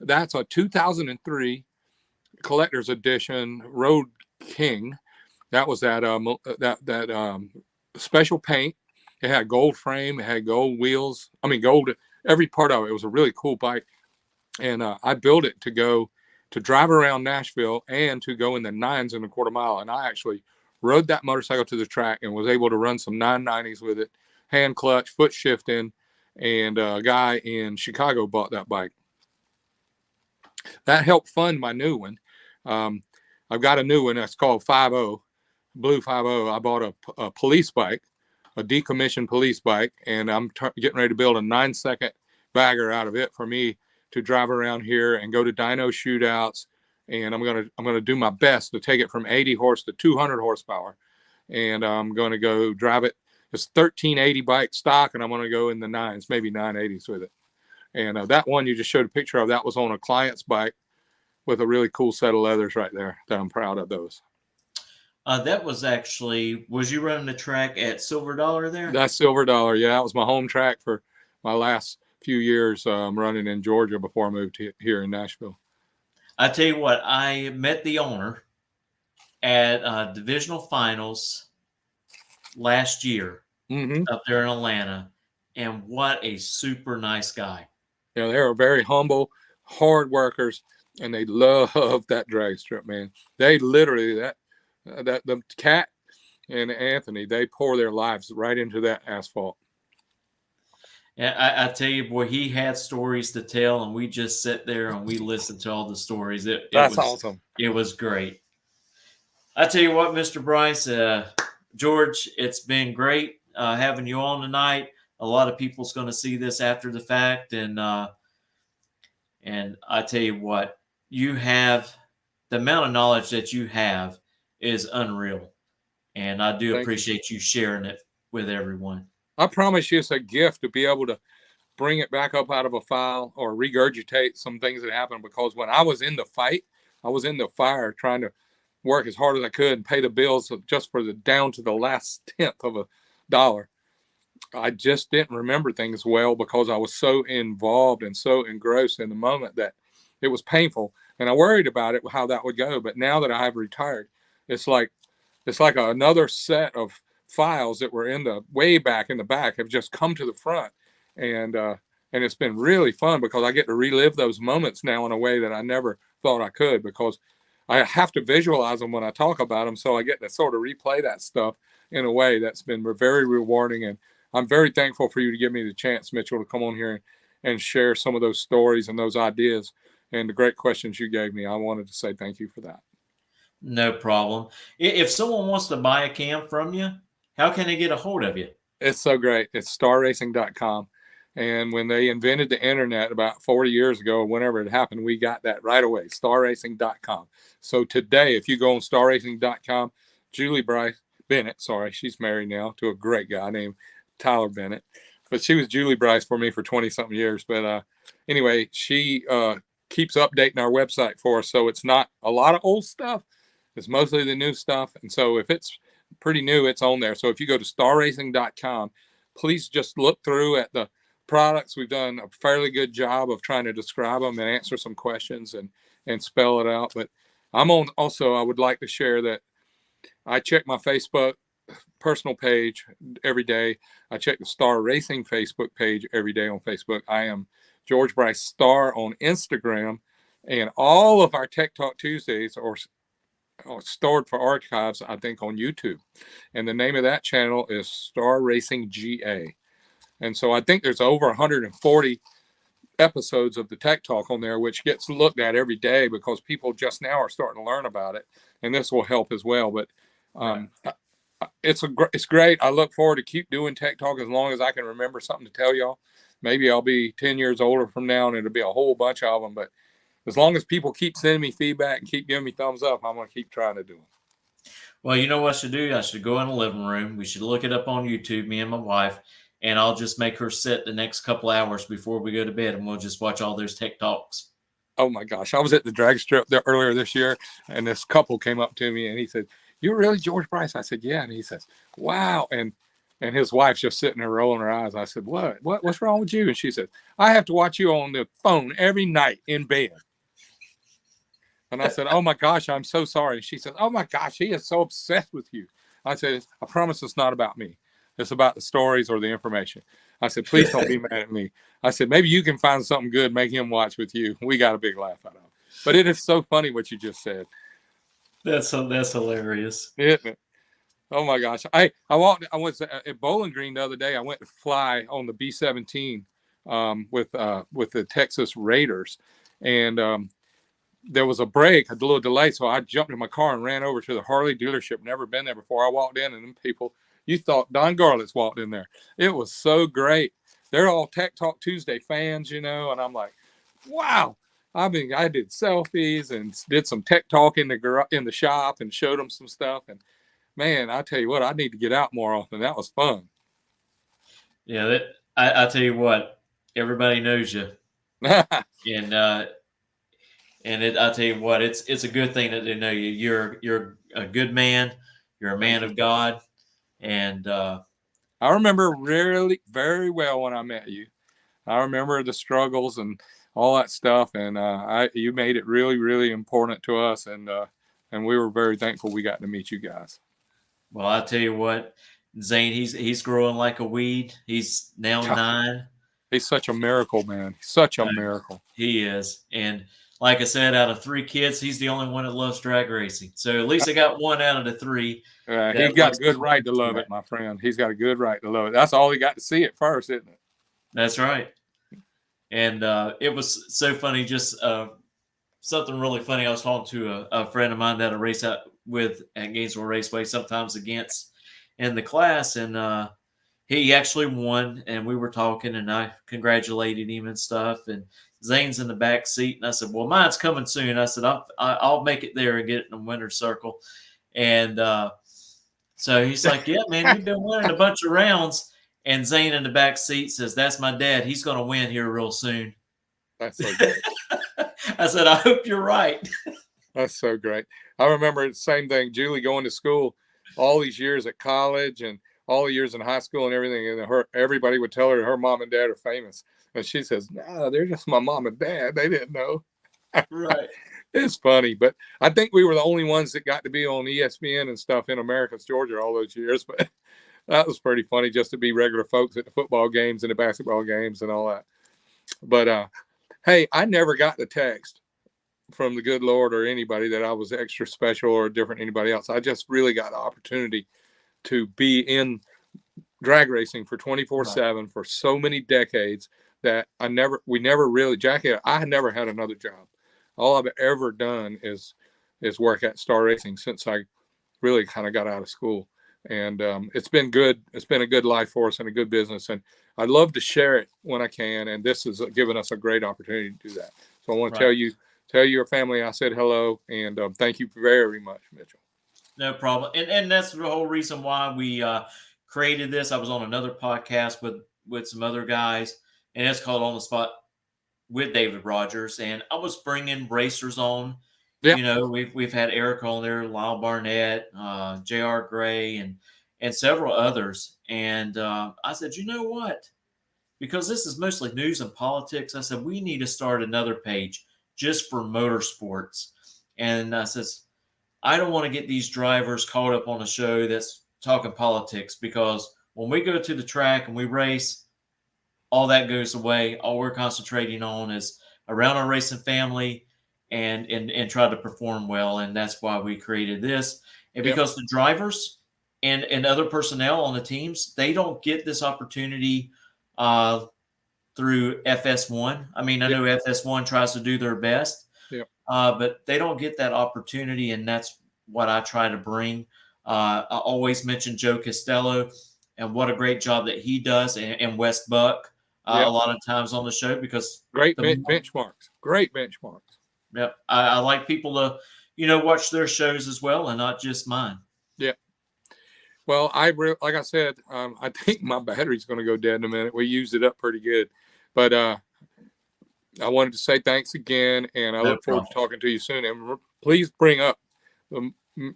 That's a 2003 collector's edition Road King. That was that special paint. It had gold frame. It had gold wheels. I mean, gold, every part of it. It was a really cool bike. And I built it to drive around Nashville and to go in the 9s in a quarter mile. And I actually rode that motorcycle to the track and was able to run some 990s with it, hand clutch, foot shifting, and a guy in Chicago bought that bike. That helped fund my new one. I've got a new one that's called 50, Blue 50. I bought a police bike, a decommissioned police bike, and I'm getting ready to build a 9-second bagger out of it for me to drive around here and go to dyno shootouts. And I'm gonna do my best to take it from 80 horse to 200 horsepower, and I'm gonna go drive it. It's 1380 bike stock, and I'm gonna go in the 9s, maybe 980s with it. And that one you just showed a picture of, that was on a client's bike with a really cool set of leathers right there. That I'm proud of those. That was actually, was you running the track at Silver Dollar there? That's Silver Dollar. Yeah, that was my home track for my last few years running in Georgia before I moved here in Nashville. I tell you what, I met the owner at divisional finals last year up there in Atlanta, and what a super nice guy. Yeah, they were very humble, hard workers, and they love that drag strip, man. They literally, the Cat and Anthony, they pour their lives right into that asphalt. Yeah, I tell you, boy, he had stories to tell, and we just sit there and we listened to all the stories. That's awesome. It was great. I tell you what, Mr. Bryce, George, it's been great having you on tonight. a lot of people's going to see this after the fact, and I tell you what, you have the amount of knowledge that you have is unreal, and I do Thank you. appreciate you sharing it with everyone. I promise you, it's a gift to be able to bring it back up out of a file or regurgitate some things that happened. Because when I was in the fight, I was in the fire trying to work as hard as I could and pay the bills just for the down to the last tenth of a dollar. I just didn't remember things well because I was so involved and so engrossed in the moment that it was painful. And I worried about it, how that would go. But now that I have retired, it's like another set of files that were in the way back in the back have just come to the front. And it's been really fun because I get to relive those moments now in a way that I never thought I could, because I have to visualize them when I talk about them. So I get to sort of replay that stuff in a way that's been very rewarding. And I'm very thankful for you to give me the chance, Mitchell, to come on here and share some of those stories and those ideas and the great questions you gave me. I wanted to say thank you for that. No problem. If someone wants to buy a cam from you, how can they get a hold of you? It's so great. It's starracing.com. And when they invented the internet about 40 years ago, whenever it happened, we got that right away, starracing.com. So today, if you go on starracing.com, Julie Bryce Bennett, sorry, she's married now to a great guy named Tyler Bennett, but she was Julie Bryce for me for 20 something years. But anyway, she keeps updating our website for us. So it's not a lot of old stuff. It's mostly the new stuff. And so if it's pretty new, it's on there. So if you go to starracing.com, please just look through at the products. We've done a fairly good job of trying to describe them and answer some questions and spell it out. But I'm on also, I would like to share that I check my Facebook personal page every day. I check the Star Racing Facebook page every day on Facebook. I am George Bryce Star on Instagram, and all of our Tech Talk Tuesdays are stored for archives, I think, on YouTube. And the name of that channel is Star Racing GA. And so I think there's over 140 episodes of the Tech Talk on there, which gets looked at every day because people just now are starting to learn about it. And this will help as well. But it's great. I look forward to keep doing Tech Talk as long as I can remember something to tell y'all. Maybe I'll be 10 years older from now and it'll be a whole bunch of them. But as long as people keep sending me feedback and keep giving me thumbs up, I'm going to keep trying to do them. Well, you know what I should do? I should go in the living room. We should look it up on YouTube, me and my wife, and I'll just make her sit the next couple hours before we go to bed, and we'll just watch all those Tech Talks. Oh, my gosh. I was at the drag strip there earlier this year, and this couple came up to me, and he said, "You're really George Bryce?" I said, "Yeah." And he says, "Wow." And his wife's just sitting there rolling her eyes. I said, What's wrong with you? And she said, "I have to watch you on the phone every night in bed." And I said, "Oh my gosh, I'm so sorry." And she said, "Oh my gosh, he is so obsessed with you." I said, "I promise it's not about me. It's about the stories or the information." I said, "Please don't be mad at me." I said, "Maybe you can find something good, make him watch with you." We got a big laugh out of it. But it is so funny what you just said. That's hilarious. Isn't it? Oh my gosh. I was at Bowling Green the other day. I went to fly on the B-17 with the Texas Raiders. And there was a break, a little delay. So I jumped in my car and ran over to the Harley dealership. Never been there before. I walked in and them people, you thought Don Garlitz walked in there. It was so great. They're all Tech Talk Tuesday fans, and I'm like, wow. I did selfies and did some tech talk in the shop and showed them some stuff. And man, I tell you what, I need to get out more often. That was fun. Yeah, I tell you what, everybody knows you, and I tell you what, it's a good thing that they know you. You're a good man. You're a man of God, and I remember really very well when I met you. I remember the struggles and all that stuff, and you made it really, really important to us, and we were very thankful we got to meet you guys. Well, I tell you what, Zane, he's growing like a weed. He's now 9. He's such a miracle, man. Such a miracle. He is, and like I said, out of 3 kids, he's the only one that loves drag racing. So at least I got one out of the 3. He's got a good right to love it, my friend. He's got a good right to love it. That's all he got to see at first, isn't it? That's right. And it was so funny, just something really funny. I was talking to a friend of mine that I race out with at Gainesville Raceway, sometimes against, in the class. And he actually won, and we were talking, and I congratulated him and stuff. And Zane's in the back seat, and I said, "Well, mine's coming soon." I said, "I'll make it there and get it in the winner's circle." And so he's like, "Yeah, man, you've been winning a bunch of rounds." And Zane in the back seat says, "That's my dad. He's going to win here real soon." That's so great. I said, "I hope you're right." That's so great. I remember the same thing. Julie going to school all these years at college and all the years in high school and everything, and everybody would tell her mom and dad are famous, and she says, "No, they're just my mom and dad. They didn't know." Right. It's funny, but I think we were the only ones that got to be on ESPN and stuff in Americus, Georgia, all those years. But that was pretty funny just to be regular folks at the football games and the basketball games and all that. But hey, I never got the text from the good Lord or anybody that I was extra special or different than anybody else. I just really got the opportunity to be in drag racing for 24/7 for so many decades that we never really, Jackie, I never had another job. All I've ever done is work at Star Racing since I really kind of got out of school. And it's been good. It's been a good life for us and a good business. And I'd love to share it when I can. And this has given us a great opportunity to do that. So I want to tell your family I said hello, and thank you very much, Mitchell. No problem. And that's the whole reason why we created this. I was on another podcast with some other guys, and it's called On the Spot with David Rogers. And I was bringing racers on. Yeah. You know, we've had Eric on there, Lyle Barnett, J.R. Gray, and several others. And I said, you know what? Because this is mostly news and politics, I said, we need to start another page just for motorsports. And I says, I don't want to get these drivers caught up on a show that's talking politics, because when we go to the track and we race, all that goes away. All we're concentrating on is around our racing family and try to perform well. And that's why we created this. And because the drivers and other personnel on the teams, they don't get this opportunity through FS1. I mean, I know FS1 tries to do their best, but they don't get that opportunity, and that's what I try to bring. I always mention Joe Costello and what a great job that he does, and Wes Buck a lot of times on the show, because great benchmarks. Yep, I like people to, watch their shows as well and not just mine. Yeah. Well, like I said, I think my battery's going to go dead in a minute. We used it up pretty good, but I wanted to say thanks again, and I look forward to talking to you soon. And please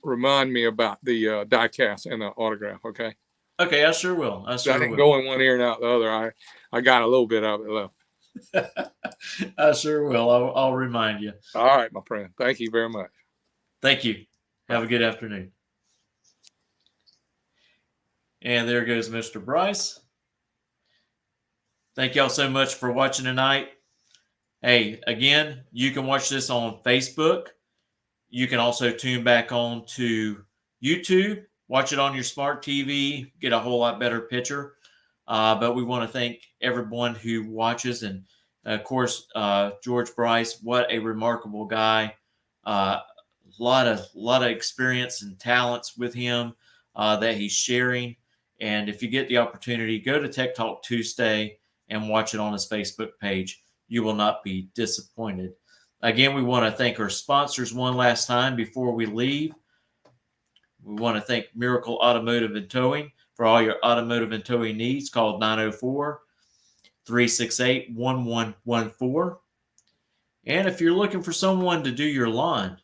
remind me about the die-cast and the autograph, okay? Okay, I sure will. I didn't go in one ear and out the other. I got a little bit of it left. I sure will. I'll remind you. All right, my friend. Thank you very much. Thank you. Have a good afternoon. And there goes Mr. Bryce. Thank y'all so much for watching tonight. Hey, again, you can watch this on Facebook. You can also tune back on to YouTube. Watch it on your smart TV. Get a whole lot better picture. But we want to thank everyone who watches. And, of course, George Bryce, what a remarkable guy. A lot of experience and talents with him that he's sharing. And if you get the opportunity, go to Tech Talk Tuesday and watch it on his Facebook page. You will not be disappointed. Again, we want to thank our sponsors one last time before we leave. We want to thank Miracle Automotive and Towing for all your automotive and towing needs. Call 904-368-1114. And if you're looking for someone to do your lawn,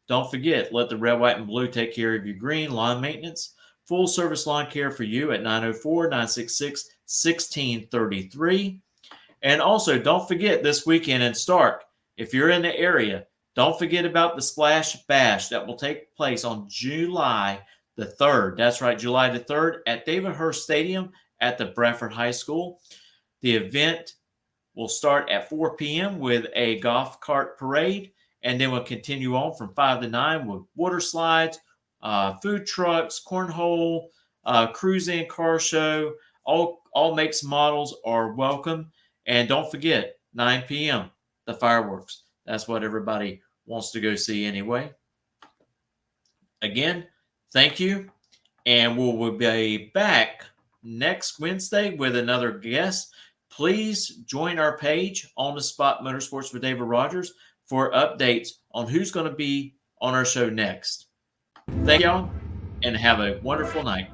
don't forget, let the Red, White, and Blue take care of your green lawn maintenance. Full service lawn care for you at 904-966-1633. And also, don't forget this weekend in Stark, if you're in the area, don't forget about the Splash Bash that will take place on July the 3rd. That's right, July the 3rd at David Hurst Stadium at the Bradford High School. The event will start at 4 p.m. with a golf cart parade, and then we'll continue on from 5 to 9 with water slides, food trucks, cornhole, cruise-in car show. All makes and models are welcome. And don't forget, 9 p.m., the fireworks. That's what everybody wants to go see anyway. Again, thank you. And we'll be back next Wednesday with another guest. Please join our page On the Spot Motorsports with David Rogers for updates on who's going to be on our show next. Thank y'all and have a wonderful night.